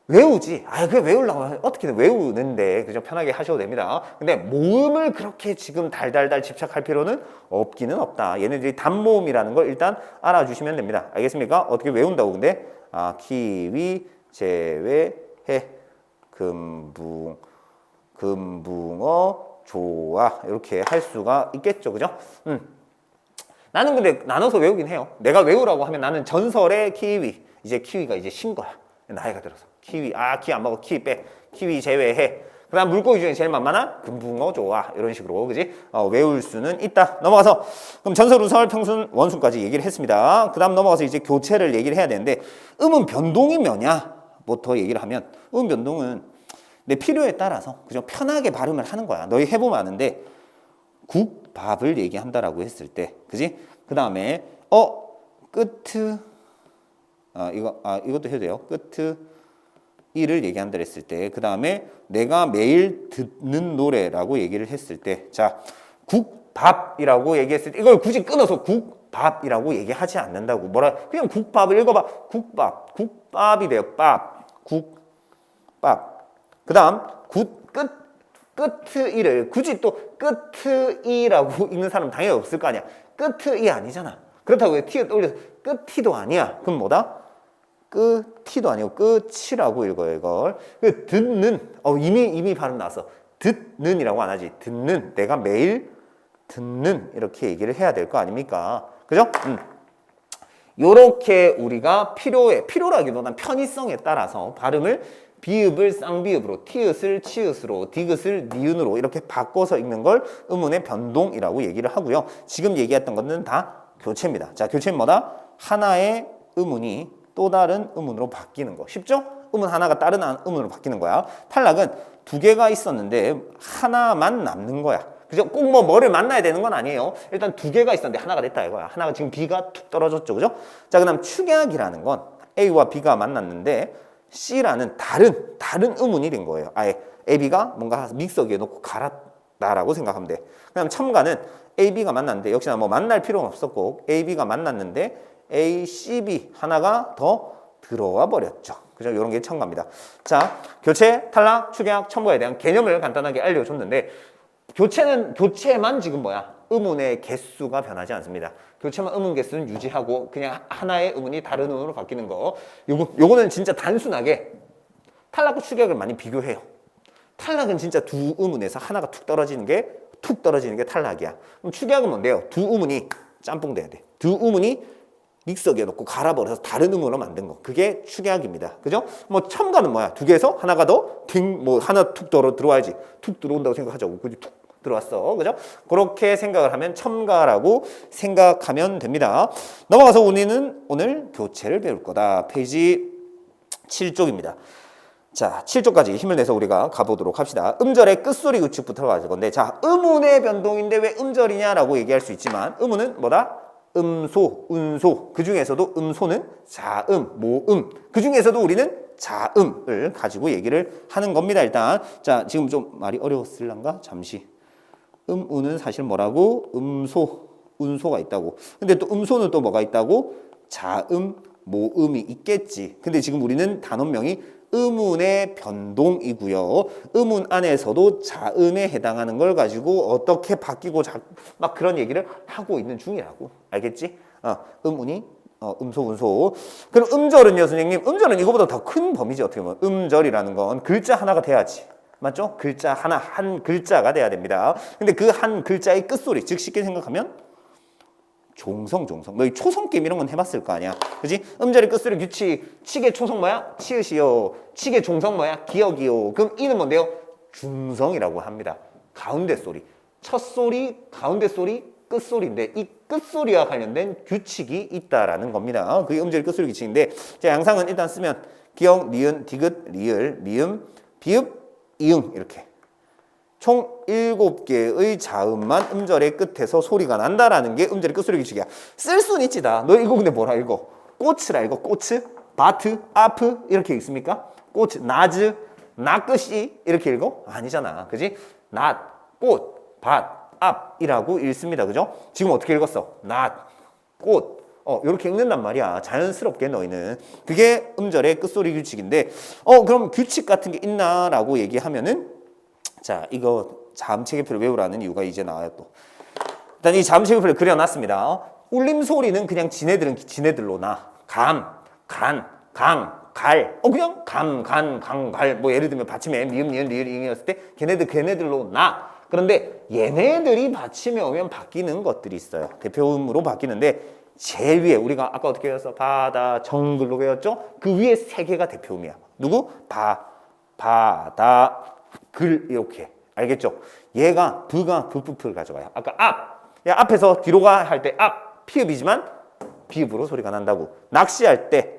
외우지. 그게 외우려고 어떻게든 외우는데 그죠? 편하게 하셔도 됩니다. 근데 모음을 그렇게 지금 달달달 집착할 필요는 없기는 없다. 얘네들이 단모음이라는 걸 일단 알아주시면 됩니다. 알겠습니까? 어떻게 외운다고 근데 키위 제외해 금붕어 좋아 이렇게 할 수가 있겠죠, 그죠? 나는 근데 나눠서 외우긴 해요. 내가 외우라고 하면 나는 전설의 키위 이제 키위가 이제 신 거야. 나이가 들어서 키위 키 안 먹어 키위 빼 키위 제외해 그 다음 물고기 중에 제일 만만한 금붕어 좋아. 이런 식으로, 그지? 외울 수는 있다. 넘어가서, 그럼 전설, 우설, 평순, 원순까지 얘기를 했습니다. 그 다음 넘어가서 이제 교체를 얘기를 해야 되는데, 음은 변동이 뭐냐?부터 얘기를 하면, 음 변동은 내 필요에 따라서, 그죠? 편하게 발음을 하는 거야. 너희 해보면 아는데, 국밥을 얘기한다라고 했을 때, 그지? 그 다음에, 이것도 해도 돼요. 이를 얘기한다 했을 때, 그 다음에 내가 매일 듣는 노래라고 얘기를 했을 때, 자, 국밥이라고 얘기했을 때, 이걸 굳이 끊어서 국밥이라고 얘기하지 않는다고. 그냥 국밥을 읽어봐. 국밥이 돼요. 국밥. 그 다음, 끝이를 굳이 또 끝이라고 읽는 사람 당연히 없을 거 아니야. 끝이 아니잖아. 그렇다고 티를 올려서 끝이도 아니야. 그럼 뭐다? 끝이도 아니고 끝이라고 읽어요, 이걸. 듣는, 이미 발음 나왔어. 듣는이라고 안 하지. 듣는, 내가 매일 듣는, 이렇게 얘기를 해야 될 거 아닙니까? 그죠? 요렇게 우리가 필요라기보다는 편의성에 따라서 발음을 비읍을 쌍비읍으로, 티읕을 치읕으로, 디귿을 니은으로 이렇게 바꿔서 읽는 걸 음운의 변동이라고 얘기를 하고요. 지금 얘기했던 것은 다 교체입니다. 자, 교체는 뭐다? 하나의 음운이 또 다른 음운으로 바뀌는 거. 쉽죠? 음운 하나가 다른 음운으로 바뀌는 거야. 탈락은 두 개가 있었는데 하나만 남는 거야. 그죠? 꼭 뭐를 만나야 되는 건 아니에요. 일단 두 개가 있었는데 하나가 됐다 이거야. 하나가 지금 B가 툭 떨어졌죠. 그죠? 자, 그 다음 축약이라는 건 A와 B가 만났는데 C라는 다른 음운이 된 거예요. 아예 A, B가 뭔가 믹서기에 넣고 갈았다라고 생각하면 돼. 그 다음 첨가는 A, B가 만났는데 역시나 만날 필요는 없었고 A, B가 만났는데 A, C, B 하나가 더 들어와 버렸죠. 그죠? 이런 게 첨가입니다. 자, 교체, 탈락, 축약, 첨가에 대한 개념을 간단하게 알려줬는데 교체만 지금 음운의 개수가 변하지 않습니다. 교체만 음운 개수는 유지하고 그냥 하나의 음운이 다른 음운으로 바뀌는 거. 요거는 진짜 단순하게 탈락과 축약을 많이 비교해요. 탈락은 진짜 두 음운에서 하나가 툭 떨어지는 게 탈락이야. 그럼 축약은 뭔데요? 두 음운이 짬뽕 돼야 돼. 두 음운이 믹서기에 넣고 갈아버려서 다른 음으로 만든 거. 그게 축약입니다. 그죠? 첨가는 뭐야? 두 개에서 하나가 더 하나 툭 들어와야지. 툭 들어온다고 생각하자고. 그지? 툭 들어왔어. 그죠? 그렇게 생각을 하면 첨가라고 생각하면 됩니다. 넘어가서 우리는 오늘 교체를 배울 거다. 페이지 7쪽입니다. 자, 7쪽까지 힘을 내서 우리가 가보도록 합시다. 음절의 끝소리 규칙부터 가질 건데, 자, 음운의 변동인데 왜 음절이냐라고 얘기할 수 있지만, 음운은 뭐다? 음소, 운소. 그 중에서도 음소는 자음, 모음. 그 중에서도 우리는 자음을 가지고 얘기를 하는 겁니다. 일단, 자, 지금 좀 말이 어려웠을란가? 잠시. 운은 사실 뭐라고? 음소, 운소가 있다고. 근데 또 음소는 또 뭐가 있다고? 자음, 모음이 있겠지. 근데 지금 우리는 단원명이 음운의 변동이고요. 음운 안에서도 자음에 해당하는 걸 가지고 어떻게 바뀌고 막 그런 얘기를 하고 있는 중이라고. 알겠지? 음운이 음소, 운소. 그럼 음절은요, 선생님? 음절은 이거보다 더 큰 범위지, 어떻게 보면. 음절이라는 건 글자 하나가 돼야지. 맞죠? 글자 하나, 한 글자가 돼야 됩니다. 근데 그 한 글자의 끝소리, 즉 쉽게 생각하면 종성. 너희 초성 게임 이런 건 해봤을 거 아니야. 그지? 음절의 끝소리 규칙. 칙의 초성 뭐야? 치읓이요. 칙의 종성 뭐야? 기역이요. 그럼 이는 뭔데요? 중성이라고 합니다. 가운데 소리. 첫 소리, 가운데 소리, 끝소리인데 이 끝소리와 관련된 규칙이 있다라는 겁니다. 그게 음절의 끝소리 규칙인데, 자, 양상은 일단 쓰면 기역, 니은, 디귿, 리을, 미음, 비읍, 이응 이렇게. 총 7개의 자음만 음절의 끝에서 소리가 난다라는 게 음절의 끝소리 규칙이야. 쓸 수는 있지 다. 너 이거 근데 뭐라 읽어? 꽃이라 읽어. 꽃, 바트, 아프 이렇게 읽습니까? 꽃, 나즈, 나끝이 이렇게 읽어? 아니잖아. 그지? 낫, 꽃, 밭, 앞이라고 읽습니다. 그죠? 지금 어떻게 읽었어? 낫, 꽃. 이렇게 읽는단 말이야. 자연스럽게 너희는. 그게 음절의 끝소리 규칙인데, 그럼 규칙 같은 게 있나라고 얘기하면은, 자, 이거 자음체계표를 외우라는 이유가 이제 나와요, 또. 일단 이 자음체계표를 그려놨습니다. 울림 소리는 그냥 지네들은 지네들로 나. 감, 간, 강, 갈. 그냥 감, 간, 강, 갈. 예를 들면 받침에 미음, 니은, 리을, 잉이었을 때 걔네들로 나. 그런데 얘네들이 받침에 오면 바뀌는 것들이 있어요. 대표음으로 바뀌는데 제일 위에 우리가 아까 어떻게 배웠어? 바다, 정글로 배웠죠? 그 위에 3개가 대표음이야. 누구? 바다, 글 이렇게 알겠죠? 얘가 부가 부프를 가져가요. 아까 앞, 야 앞에서 뒤로 가 할 때 앞 피읍이지만 비읍으로 소리가 난다고. 낚시할 때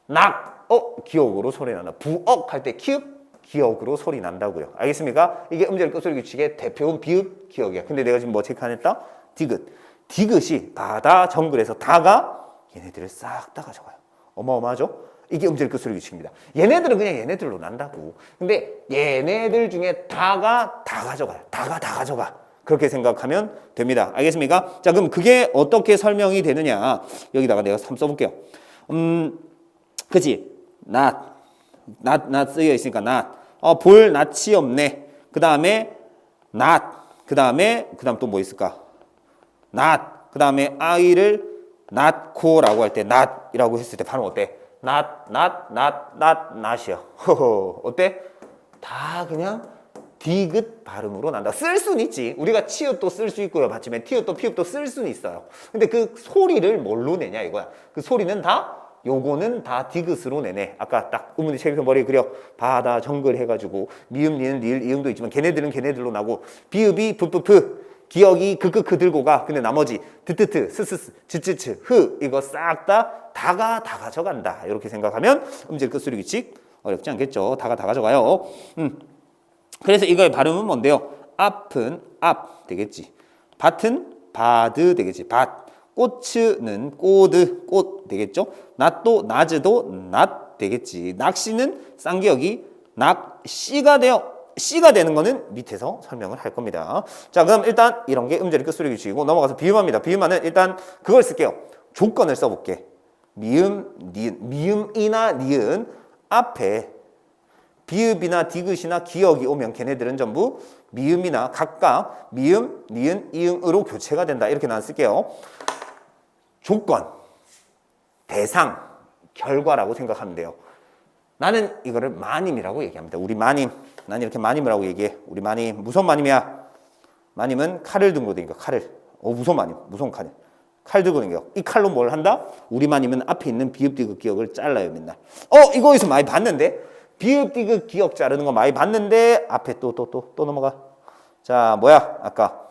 낙, 기억으로 소리 난다. 부억 할 때 키읔 기억으로 소리 난다고요. 알겠습니까? 이게 음절 끝소리 규칙의 대표음 비읍 기억이야. 근데 내가 지금 뭐 체크 안 했다? 디귿. 디귿이 바다 정글에서 다가 얘네들을 싹 다 가져가요. 어마어마하죠? 이게 음절 끝소리 규칙입니다. 얘네들은 그냥 얘네들로 난다고. 근데 얘네들 중에 다가 다 가져가요. 다가 다 가져가. 그렇게 생각하면 됩니다. 알겠습니까? 자, 그럼 그게 어떻게 설명이 되느냐? 여기다가 내가 한번 써볼게요. 그치? 낫 쓰여 있으니까 낫. 볼 낯이 없네. 그 다음에 낫. 그 다음 또 뭐 있을까? 낫. 그 다음에 아이를 낳고라고 할 때 낫이라고 했을 때 발음 어때? 낫이요. 어때? 다 그냥 디귿 발음으로 난다. 쓸 수는 있지. 우리가 치읓도 쓸 수 있고요. 받침에 티읕도 피읕도 쓸 수는 있어요. 근데 그 소리를 뭘로 내냐 이거야. 그 소리는 다 요거는 다 디귿으로 내네. 아까 딱 의문의 책에서 머리에 그려 바다 정글 해가지고 미음 니은 리을 이응도 있지만 걔네들은 걔네들로 나고 비읍이 푸푸푸 기억이 크크크 들고 가. 근데 나머지 트트트 스스스 츠츠츠 흐 이거 싹 다가 다 가져간다. 이렇게 생각하면 음질 끝소리 규칙 어렵지 않겠죠. 다가 다 가져가요. 그래서 이거의 발음은 뭔데요? 앞은 앞 되겠지. 밭은 바드 되겠지. 밭. 꽃은 꼬드 꽃 되겠죠. 낫도 나즈도 낫 되겠지. 낚시는 쌍기역이 낚시가 되어 씨가 되는 거는 밑에서 설명을 할 겁니다. 자, 그럼 일단 이런 게 음절의 끝소리 규칙이고 넘어가서 비음합니다. 비음하는 일단 그걸 쓸게요. 조건을 써볼게. 미음, 니은, 미음이나 니은 앞에 비읍이나 디귿이나 기역이 오면 걔네들은 전부 미음이나 각각 미음, 니은, 이응으로 교체가 된다. 이렇게 난 쓸게요. 조건, 대상, 결과라고 생각하면 돼요. 나는 이거를 마님이라고 얘기합니다. 우리 마님. 난 이렇게 마님이라고 얘기해. 우리 마님. 무슨 마님이야? 마님은 칼을 들고 다니까 칼을. 무슨 마님? 무슨 칼? 칼 들고 다니까. 이 칼로 뭘 한다? 우리 마님은 앞에 있는 비읍, 디귿, 기역을 잘라요 맨날. 이거 어디서 많이 봤는데? 비읍, 디귿, 기역 자르는 거 많이 봤는데 앞에 또 넘어가. 자, 뭐야? 아까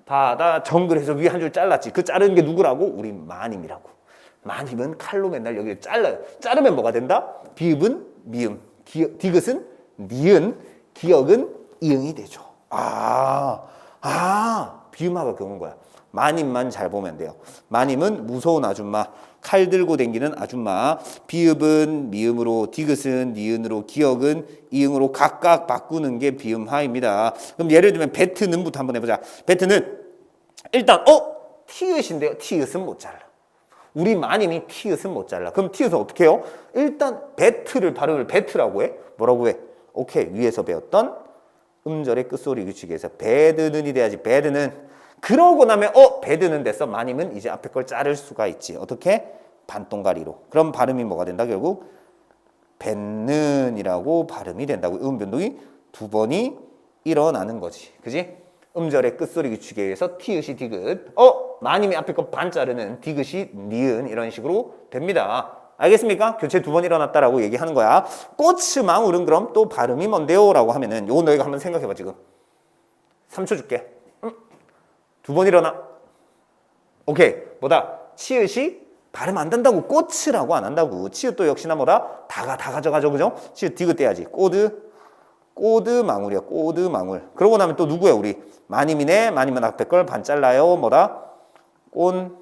바다 정글에서 위에 한 줄 잘랐지. 그 자르는 게 누구라고? 우리 마님이라고. 마님은 칼로 맨날 여기를 잘라요. 자르면 뭐가 된다? 비읍은 미음, 디귿은 니은, 기역은 이응이 되죠. 비음화가 그런 거야. 마님만 잘 보면 돼요. 마님은 무서운 아줌마, 칼 들고 댕기는 아줌마, 비읍은 미음으로, 디귿은 니은으로, 기역은 이응으로 각각 바꾸는 게 비음화입니다. 그럼 예를 들면 베트는부터 한번 해보자. 베트는 일단 티읕인데요. 티읕은 못 잘라. 우리 마님이 티읕은 못 잘라. 그럼 티읕은 어떻게 해요? 일단 베트를 발음을 베트라고 해. 뭐라고 해? 오케이. 위에서 배웠던 음절의 끝소리 규칙에서 배드는이 돼야지. 배드는. 그러고 나면 배드는 됐어. 마님은 이제 앞에 걸 자를 수가 있지. 어떻게? 반동가리로. 그럼 발음이 뭐가 된다? 결국 뱉는이라고 발음이 된다고. 음 변동이 두 번이 일어나는 거지. 그지? 음절의 끝소리 규칙에 의해서 티읕이 디귿. 마님이 앞에 거 반 자르는 디귿이 니은 이런 식으로 됩니다. 알겠습니까? 교체 두 번 일어났다라고 얘기하는 거야. 꽃이 망울은 그럼 또 발음이 뭔데요? 라고 하면은 요거 너희가 한번 생각해봐 지금. 3초 줄게. 두 번 일어나. 오케이. 뭐다? 치읓이 발음 안 된다고 꽃이라고 안 한다고. 치읓도 역시나 뭐다? 다 가져가죠. 그죠? 치읓 디귿 떼야지. 꼬드 망울이야. 꼬드 망울. 그러고 나면 또 누구야? 우리 마님이네. 마님은 앞에 걸 반 잘라요. 뭐다? 꼰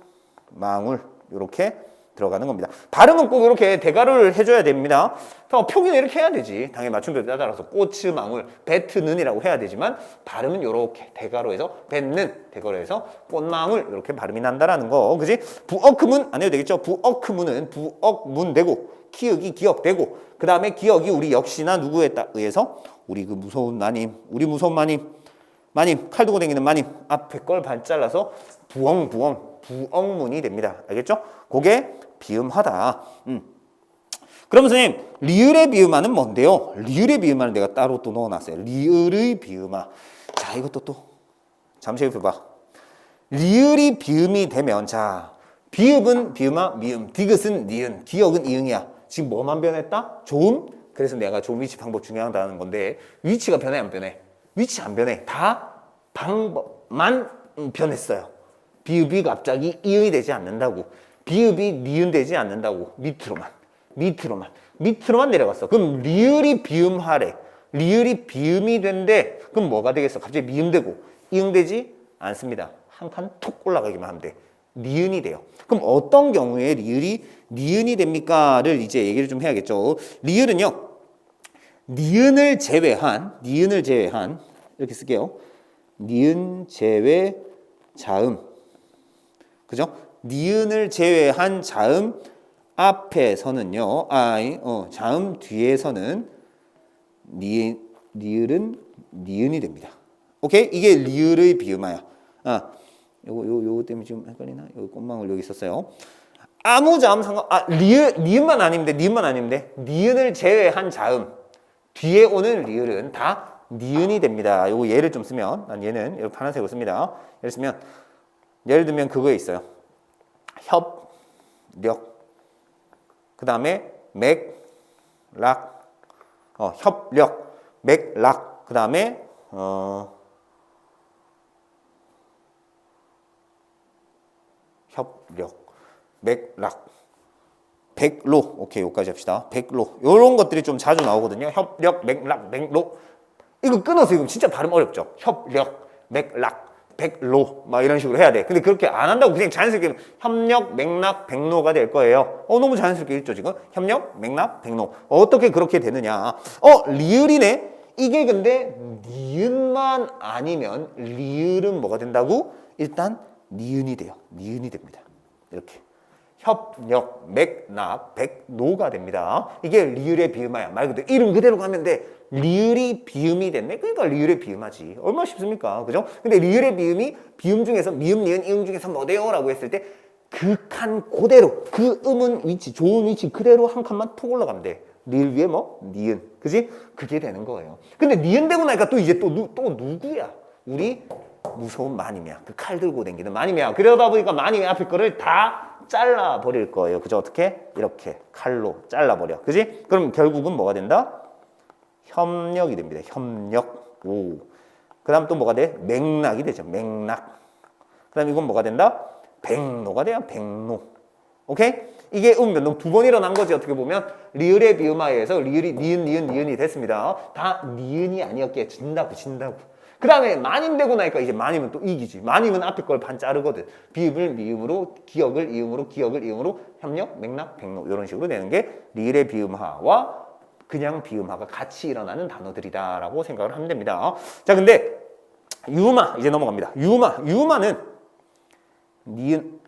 망울. 요렇게 들어가는 겁니다. 발음은 꼭 이렇게 대가를 해줘야 됩니다. 표기는 이렇게 해야 되지. 당연히 맞춤표에 따라서 꽃이 망울, 베트는이라고 해야 되지만 발음은 이렇게 대가로 해서 뱉는, 대가로 해서 꽃망울 이렇게 발음이 난다라는 거. 그지? 부억문 안 해도 되겠죠? 부억문은 부억문 되고 키읔이 기역되고 그 다음에 기역이 우리 역시나 누구에 의해서 우리 그 무서운 마님, 우리 무서운 마님 칼 두고 다니는 마님 앞에 걸 반 잘라서 부억문이 됩니다. 알겠죠? 그게 비음하다. 그럼 선생님 리을의 비음화는 뭔데요? 리을의 비음화는 내가 따로 또 넣어놨어요. 리을의 비음화. 자, 이것도 또 잠시 봐봐. 리을이 비음이 되면 자 비읍은 비음화 미음, 디귿은 니은, 기역은 이응이야. 지금 뭐만 변했다? 조음, 그래서 내가 좋은 위치 방법 중요하다는 건데 위치가 변해 안 변해? 위치 안 변해. 다 방법만 변했어요. 비읍이 갑자기 이응이 되지 않는다고. 비읍이 니은 되지 않는다고. 밑으로만 내려갔어. 그럼 리을이 비음하래. 리을이 비음이 된대. 그럼 뭐가 되겠어? 갑자기 미음 되고 이응 되지 않습니다. 한 칸 툭 올라가기만 하면 돼. 니은이 돼요. 그럼 어떤 경우에 리을이 니은이 됩니까?를 이제 얘기를 좀 해야겠죠. 리을은요. 니은을 제외한 이렇게 쓸게요. 니은 제외 자음. 그죠? 니은을 제외한 자음 앞에서는요. 자음 뒤에서는 리을은 니은이 됩니다. 오케이? 이게 리을의 비음화야. 요거 때문에 지금 헷갈리나? 여기 꽃망울 여기 있었어요. 아무 자음 니은만 아니면 돼. 니은을 제외한 자음 뒤에 오는 리을은 다 니은이 됩니다. 요거 예를 좀 쓰면 난 얘는 이렇게 파란색으로 씁니다. 예를 들면 그거에 있어요. 협력. 그 다음에 맥락. 협력, 맥락. 그 다음에 협력, 맥락, 백로. 오케이, 여기까지 합시다. 백로. 요런 것들이 좀 자주 나오거든요. 협력, 맥락, 백로. 이거 끊어서 이거 진짜 발음 어렵죠. 협력, 맥락, 백로. 막 이런 식으로 해야 돼. 근데 그렇게 안 한다고 그냥 자연스럽게 협력, 맥락, 백로가 될 거예요. 너무 자연스럽게 읽죠, 지금. 협력, 맥락, 백로. 어떻게 그렇게 되느냐. 리을이네. 이게 근데 니은만 아니면 리을은 뭐가 된다고? 일단 니은이 돼요. 니은이 됩니다. 이렇게. 협력, 맥락, 백노가 됩니다. 이게 리을의 비음화야. 말 그대로 이름 그대로 가면 돼. 리을이 비음이 됐네. 그러니까 리을의 비음하지. 얼마나 쉽습니까? 그죠? 근데 리을의 비음이 비음 중에서 미음, 니은, 이응 중에서 뭐대요? 라고 했을 때 그 칸 그대로 그 음은 위치, 좋은 위치 그대로 한 칸만 툭 올라가면 돼. 리을 위에 뭐? 니은. 그지? 그게 되는 거예요. 근데 니은 되고 나니까 또 이제 또 누구야? 우리 무서운 마님이야. 그 칼 들고 다니는 마님이야. 그러다 보니까 마님이 앞에 거를 다 잘라버릴 거예요. 그죠? 어떻게? 이렇게 칼로 잘라버려. 그지? 그럼 결국은 뭐가 된다? 협력이 됩니다. 협력. 오. 그 다음 또 뭐가 돼? 맥락이 되죠. 맥락. 그 다음 이건 뭐가 된다? 백로가 돼요. 백로. 오케이? 이게 변동 두 번 일어난 거지. 어떻게 보면 리을의 비음화에 의해서 리을이 니은이 됐습니다. 다 니은이 아니었기에 진다고. 그 다음에 만임 되고 나니까 이제 만임은 또 이기지. 만임은 앞에 걸 반 자르거든. 비읍을 미음으로, 기역을 이음으로, 기역을 이음으로, 협력, 맥락, 백로 이런 식으로 되는 게 리을의 비음화와 그냥 비음화가 같이 일어나는 단어들이다라고 생각을 하면 됩니다. 자, 근데 유마 이제 넘어갑니다. 유마는 니은,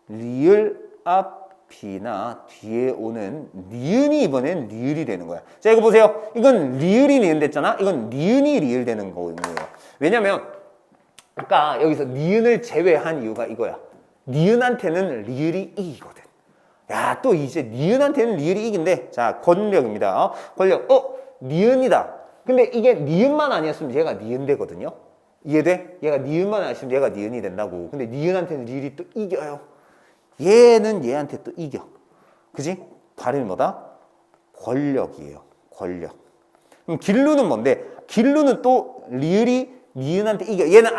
리을 앞이나 뒤에 오는 니은이 이번엔 리을이 되는 거야. 자, 이거 보세요. 이건 리을이 니은 됐잖아. 이건 니은이 리을 되는 거예요. 왜냐면 아까 여기서 니은을 제외한 이유가 이거야. 니은한테는 리을이 이기거든. 야, 또 이제 니은한테는 리을이 이긴데. 자, 권력입니다. 권력. 니은이다. 근데 이게 니은만 아니었으면 얘가 니은 되거든요. 이해돼? 얘가 니은만 아니었으면 얘가 니은이 된다고. 근데 니은한테는 리을이 또 이겨요. 얘는 얘한테 또 이겨. 그지? 발음이 뭐다? 권력이에요. 권력. 그럼 길루는 뭔데? 길루는 또 리을이 니은한테 이겨. 얘는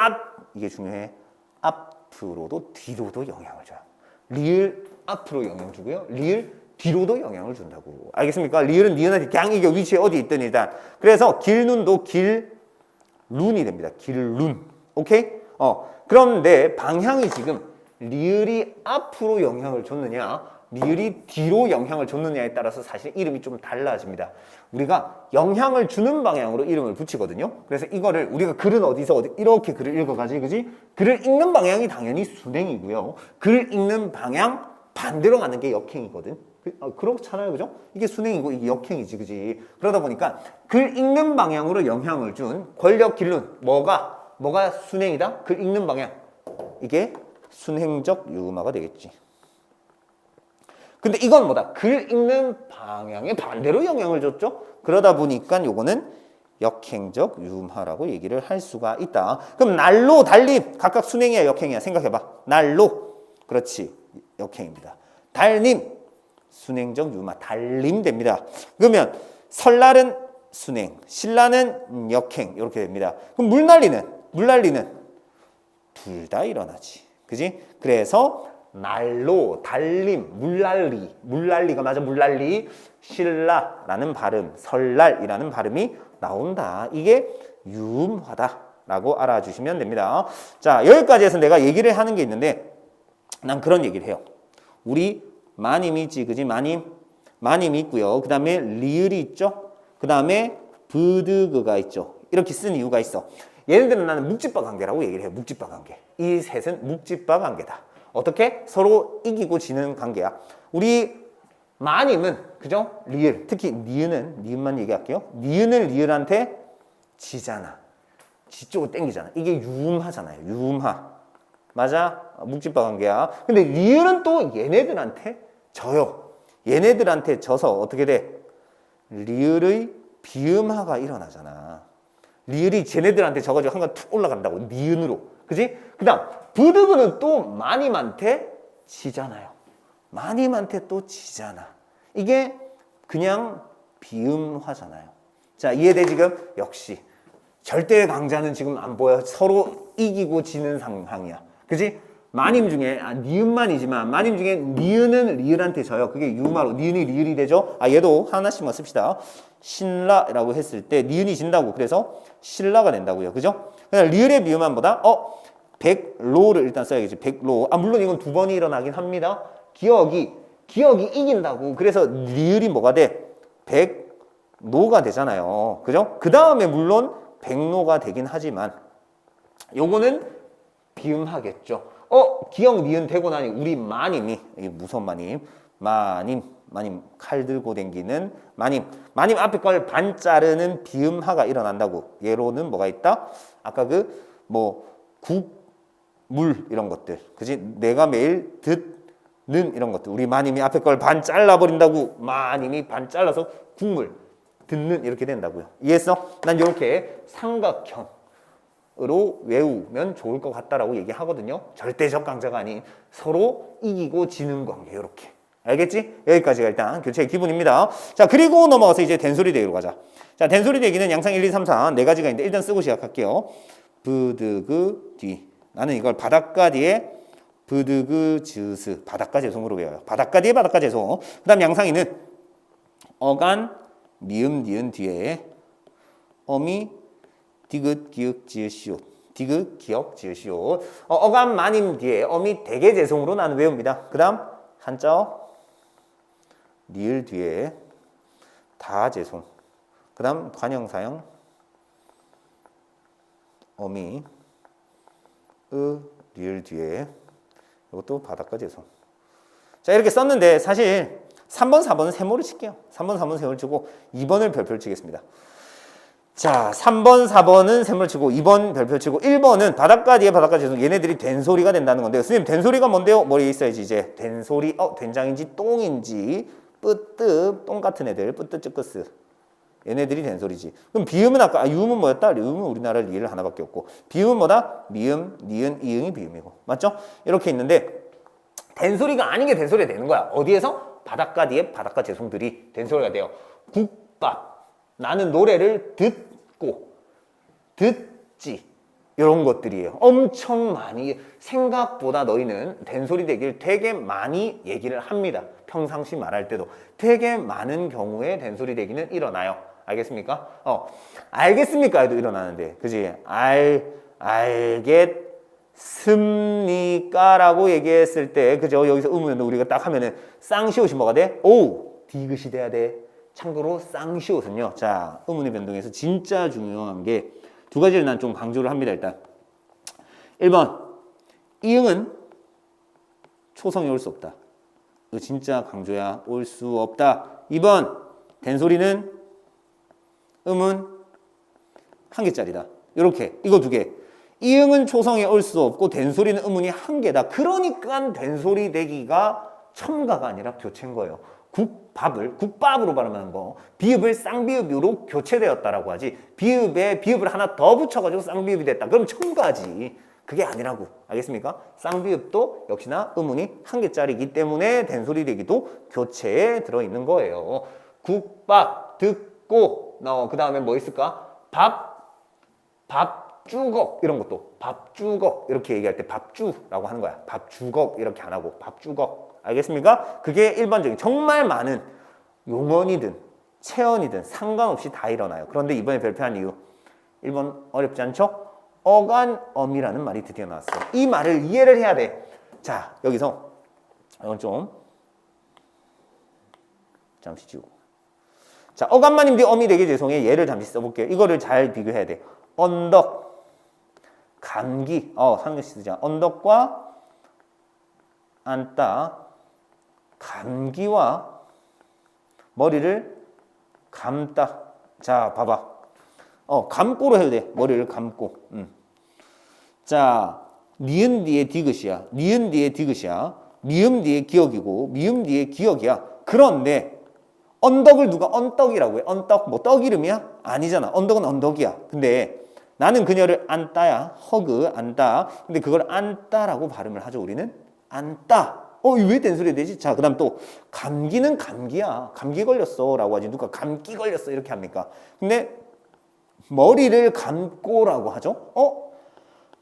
이게 중요해. 앞으로도 뒤로도 영향을 줘요. 리을 앞으로 영향 주고요. 리을 뒤로도 영향을 준다고. 알겠습니까? 리을은 니은한테 그냥 이겨. 위치에 어디 있든 일단. 그래서 길눈도 길룬이 됩니다. 길룬. 오케이? 그런데 방향이 지금 리을이 앞으로 영향을 줬느냐, 리을이 뒤로 영향을 줬느냐에 따라서 사실 이름이 좀 달라집니다. 우리가 영향을 주는 방향으로 이름을 붙이거든요. 그래서 이거를 우리가 글은 어디서 이렇게 글을 읽어가지, 그지? 글을 읽는 방향이 당연히 순행이고요. 글을 읽는 방향 반대로 가는 게 역행이거든. 그렇잖아요, 그죠? 이게 순행이고 이게 역행이지, 그지? 그러다 보니까 글 읽는 방향으로 영향을 준 권력 길룬 뭐가 순행이다? 글 읽는 방향. 이게 순행적 유음화가 되겠지. 근데 이건 뭐다? 글 읽는 방향에 반대로 영향을 줬죠? 그러다 보니까 요거는 역행적 유음화라고 얘기를 할 수가 있다. 그럼 날로, 달림 각각 순행이야, 역행이야? 생각해봐. 날로, 그렇지, 역행입니다. 달림, 순행적 유음화, 달림 됩니다. 그러면 설날은 순행, 신라는 역행 이렇게 됩니다. 그럼 물난리는 둘 다 일어나지. 그지? 그래서 난로, 달림, 물난리가 맞아, 물난리, 신라라는 발음, 설날이라는 발음이 나온다. 이게 유음화다라고 알아주시면 됩니다. 자, 여기까지 해서 내가 얘기를 하는 게 있는데 난 그런 얘기를 해요. 우리 마님이 있지, 그지? 마님이 있고요. 그 다음에 리을이 있죠. 그 다음에 브드그가 있죠. 이렇게 쓴 이유가 있어. 얘네들은 나는 묵집바 관계라고 얘기를 해요. 묵집바 관계. 이 셋은 묵집바 관계다. 어떻게? 서로 이기고 지는 관계야. 우리 마님은, 그죠? 리을. 특히 니은만 얘기할게요. 니은은 리을한테 지잖아. 지 쪽으로 땡기잖아. 이게 유음하잖아요. 유음하. 맞아? 묵집바 관계야. 근데 리을은 또 얘네들한테 져요. 얘네들한테 져서 어떻게 돼? 리을의 비음하가 일어나잖아. 리을이 쟤네들한테 져가지고 한간 툭 올라간다고. 니은으로. 그지? 그 다음 부드그는 또 마님한테 지잖아요. 마님한테 또 지잖아. 이게 그냥 비음화잖아요. 자, 이해돼 지금? 역시 절대 강자는 지금 안 보여. 서로 이기고 지는 상황이야. 그지? 마님 중에 니은만이지만 마님 중에 니은은 리을한테 져요. 그게 유마로 니은이 리을이 되죠. 얘도 하나씩만 씁시다. 신라라고 했을 때 니은이 진다고. 그래서 신라가 된다고요. 그죠? 그냥 리을의 미음만보다 백로를 일단 써야겠지. 백로. 물론 이건 두 번이 일어나긴 합니다. 기억이 이긴다고. 그래서 리을이 뭐가 돼? 백노가 되잖아요. 그죠? 그 다음에 물론 백노가 되긴 하지만 요거는 비음하겠죠. 기억 니은 되고 나니 우리 마님이, 이게 무서운 마님 칼 들고 댕기는 마님 앞에 걸 반 자르는 비음하가 일어난다고. 예로는 뭐가 있다? 아까 물 이런 것들, 그지? 내가 매일 듣는 이런 것들. 우리 마님이 앞에 걸 반 잘라버린다고. 마님이 반 잘라서 국물 듣는 이렇게 된다고요. 이해했어? 난 이렇게 삼각형 으로 외우면 좋을 것 같다라고 얘기하거든요. 절대적 강자가 아닌 서로 이기고 지는 관계. 이렇게. 알겠지? 여기까지가 일단 교체의 기본입니다. 자, 그리고 넘어가서 이제 된소리 대기로 가자. 자, 된소리 대기는 양상 1, 2, 3, 4 네 가지가 있는데 일단 쓰고 시작할게요. 브드그 뒤. 나는 이걸 바닷가 뒤에 브드그 즈스 바닷가 재송으로 외워요. 바닷가 뒤에 바닷가 재송. 그 다음 양상이는 어간 미음 니은 뒤에 어미 디귿 기역 지읒 디귿 기역 지읒 어감 마님 뒤에 어미 대개 재송으로 나는 외웁니다. 그 다음 한자어 리을 뒤에 다 재송. 그 다음 관형사형 어미 리을 뒤에 이것도 바닷가 재송. 자, 이렇게 썼는데 사실 3번 4번은 세모를 칠게요. 3번 4번 세모를 치고 2번을 별표를 치겠습니다. 자, 3번, 4번은 샘을 치고 2번 별표 치고 1번은 바닷가 뒤에 바닷가 재송. 얘네들이 된소리가 된다는 건데요. 선생님 된소리가 뭔데요? 머리에 있어야지 이제. 된소리, 된장인지 똥인지 뿌뜨, 똥 같은 애들, 뿌뜨 ጭ끄스. 얘네들이 된소리지. 그럼 비음은 아까, 유음은 뭐였다? 유음은 우리나라 리을 하나밖에 없고. 비음은 뭐다? 미음, 니은, 이응이 비음이고. 맞죠? 이렇게 있는데 된소리가 아닌 게 된소리가 되는 거야. 어디에서? 바닷가 뒤에 바닷가 재송들이 된소리가 돼요. 국밥. 나는 노래를 듣지 이런 것들이에요. 엄청 많이. 생각보다 너희는 된소리 대기를 되게 많이 얘기를 합니다. 평상시 말할 때도 되게 많은 경우에 된소리 대기는 일어나요. 알겠습니까? 알겠습니까? 해도 일어나는데, 그지? 알겠습니까? 라고 얘기했을 때, 그죠? 여기서 의문을 우리가 딱 하면은 쌍시옷이 뭐가 돼? 디귿이 돼야 돼. 참고로 쌍시옷은요. 자, 의문의 변동에서 진짜 중요한 게 두 가지를 난 좀 강조를 합니다. 일단 1번 이응은 초성이 올 수 없다. 이거 진짜 강조야. 올 수 없다. 2번 된소리는 음은 한 개짜리다. 이렇게 이거 두 개. 이응은 초성이 올 수 없고 된소리는 음운이 한 개다. 그러니까 된소리 대기가 첨가가 아니라 교체인 거예요. 국밥으로 발음하는 거. 비읍을 쌍비읍으로 교체되었다라고 하지. 비읍에 비읍을 하나 더 붙여가지고 쌍비읍이 됐다. 그럼 첨가지. 그게 아니라고. 알겠습니까? 쌍비읍도 역시나 음운이 한 개짜리이기 때문에 된소리 대기도 교체에 들어있는 거예요. 국밥, 듣고 그 다음에 뭐 있을까? 밥주걱 이런 것도 밥주걱 이렇게 얘기할 때 밥주라고 하는 거야. 밥주걱 이렇게 안 하고 밥주걱. 알겠습니까? 그게 일반적인 정말 많은 용언이든 체언이든 상관없이 다 일어나요. 그런데 이번에 발표한 이유 1번 어렵지 않죠? 어간어미라는 말이 드디어 나왔어요. 이 말을 이해를 해야 돼. 자, 여기서 이건 좀 잠시 지우고. 자, 어간마님 뒤 어미 되게 죄송해. 예를 잠시 써볼게요. 이거를 잘 비교해야 돼. 언덕, 감기. 상대시 쓰자. 언덕과 앉다. 감기와 머리를 감다. 자, 봐봐. 감고로 해도 돼. 머리를 감고. 자, 니은 뒤에 디귿이야. 니은 뒤에 디귿이야. 미음 뒤에 기억이고, 미음 뒤에 기억이야. 그런데 언덕을 누가 언덕이라고 해? 언덕, 뭐 떡 이름이야? 아니잖아. 언덕은 언덕이야. 근데 나는 그녀를 안따야. 허그, 안따. 근데 그걸 안따라고 발음을 하죠. 우리는 안따. 왜 된소리 되지? 자, 그 다음 또 감기는 감기야. 감기 걸렸어 라고 하지. 누가 감기 걸렸어 이렇게 합니까? 근데 머리를 감고라고 하죠.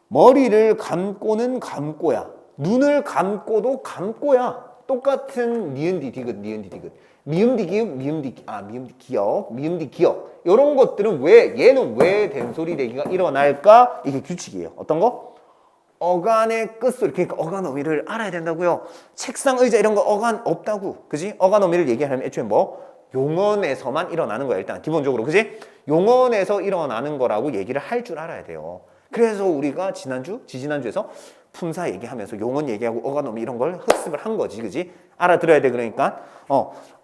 머리를 감고는 감고야. 눈을 감고도 감고야. 똑같은 니은 뒤 디귿, 니은 뒤 디귿. 미음 뒤 기역, 미음 뒤 기역, 미음 뒤 기역. 이런 것들은 얘는 왜 된소리 대기가 일어날까? 이게 규칙이에요. 어떤 거? 어간의 끝소리. 그러니까 어간어미를 알아야 된다고요. 책상, 의자 이런 거 어간 없다고. 그지? 어간어미를 얘기하려면 애초에 뭐? 용언에서만 일어나는 거야. 일단 기본적으로. 그지? 용언에서 일어나는 거라고 얘기를 할 줄 알아야 돼요. 그래서 우리가 지지난주에서 품사 얘기하면서 용언 얘기하고 어간어미 이런 걸 학습을 한 거지. 그지? 알아들어야 돼. 그러니까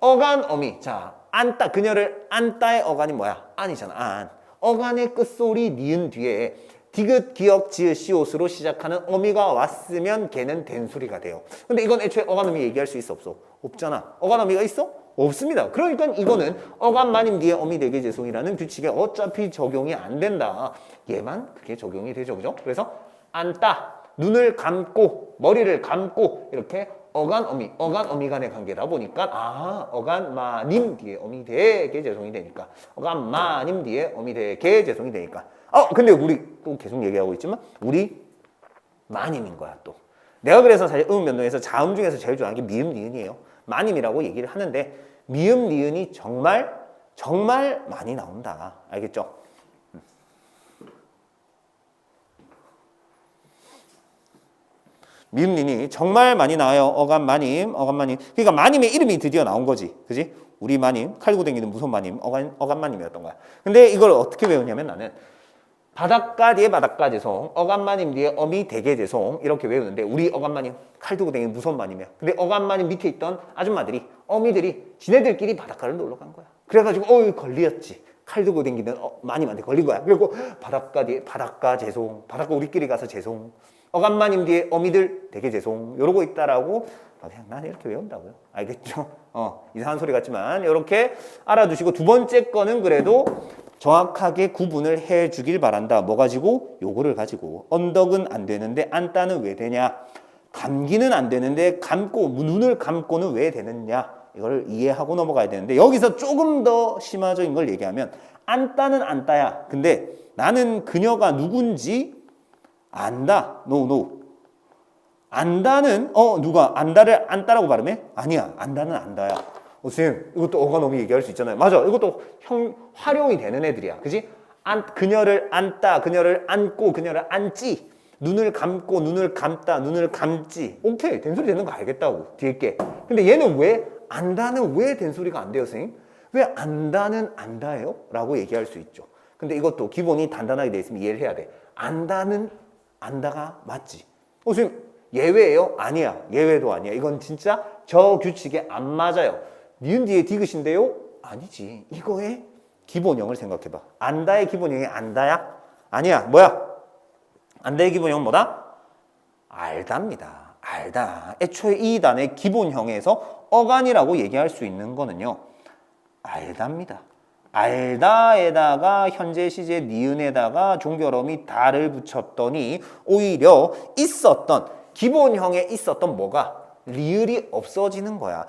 어간어미. 자, 안따. 그녀를 안따의 어간이 뭐야? 안이잖아. 안. 어간의 끝소리 니은 뒤에 디귿, 기역, 지읒, 시옷으로 시작하는 어미가 왔으면 걔는 된소리가 돼요. 근데 이건 애초에 어간어미 얘기할 수 있어 없어? 없잖아. 어간어미가 있어? 없습니다. 그러니까 이거는 어간마님 뒤에 어미 되게 죄송이라는 규칙에 어차피 적용이 안 된다. 얘만 그게 적용이 되죠. 그죠? 그래서 안따, 눈을 감고 머리를 감고 이렇게 어간어미 간의 관계다 보니까 어간마님 뒤에 어미 되게 죄송이 되니까 어간마님 뒤에 어미 되게 죄송이 되니까 근데 우리 또 계속 얘기하고 있지만 우리 마님인 거야 또. 내가 그래서 사실 음면동에서 자음 중에서 제일 좋아하는 게 미음 니은이에요. 마님이라고 얘기를 하는데 미음 니은이 정말 많이 나온다. 알겠죠? 미음 니은이 정말 많이 나와요. 어간마님. 그러니까 마님의 이름이 드디어 나온 거지. 그지? 우리 마님, 칼고 댕기는 무슨 마님, 어간마님이었던 거야. 근데 이걸 어떻게 외우냐면 나는 바닷가 뒤에 바닷가 죄송, 어간마님 뒤에 어미 대게 죄송 이렇게 외우는데 우리 어간마님 칼 들고 다니는 무서운 마님이야. 근데 어간마님 밑에 있던 아줌마들이 어미들이 지네들끼리 바닷가를 놀러 간 거야. 그래가지고 걸렸지. 칼 들고 다니는 마님한테 걸린 거야. 그리고 바닷가 뒤에 바닷가 죄송, 바닷가 우리끼리 가서 죄송, 어간마님 뒤에 어미들 대게 죄송 이러고 있다라고 그냥 난 이렇게 외운다고요. 알겠죠? 이상한 소리 같지만 이렇게 알아두시고 두 번째 거는 그래도 정확하게 구분을 해주길 바란다. 뭐 가지고? 요거를 가지고. 언덕은 안 되는데 안따는 왜 되냐? 감기는 안 되는데 눈을 감고는 왜 되느냐? 이걸 이해하고 넘어가야 되는데 여기서 조금 더 심화적인 걸 얘기하면 안따는 안따야. 근데 나는 그녀가 누군지 안다. No. 안다는 누가 안다를 안따라고 발음해? 아니야. 안다는 안다야. 선생님 이것도 어간어미 얘기할 수 있잖아요. 맞아. 이것도 활용이 되는 애들이야. 그지? 그녀를 안따, 그녀를 안고, 그녀를 안지. 눈을 감고, 눈을 감다, 눈을 감지. 오케이. 된소리 되는 거 알겠다고. 뒤에 게. 근데 얘는 안다는 왜 된소리가 안 돼요, 선생님? 왜 안다는 안다예요? 라고 얘기할 수 있죠. 근데 이것도 기본이 단단하게 돼 있으면 이해를 해야 돼. 안다는 안다가 맞지. 선생님 예외예요? 아니야. 예외도 아니야. 이건 진짜 저 규칙에 안 맞아요. 니은 뒤에 디귿인데요? 아니지. 이거의 기본형을 생각해봐. 안다의 기본형이 안다야? 아니야. 뭐야? 안다의 기본형은 뭐다? 알다입니다. 알다. 애초에 이 단의 기본형에서 어간이라고 얘기할 수 있는 거는요. 알다입니다. 알다에다가 현재 시제 니은에다가 종결어미 다를 붙였더니 오히려 있었던 기본형에 있었던 뭐가 리을이 없어지는 거야.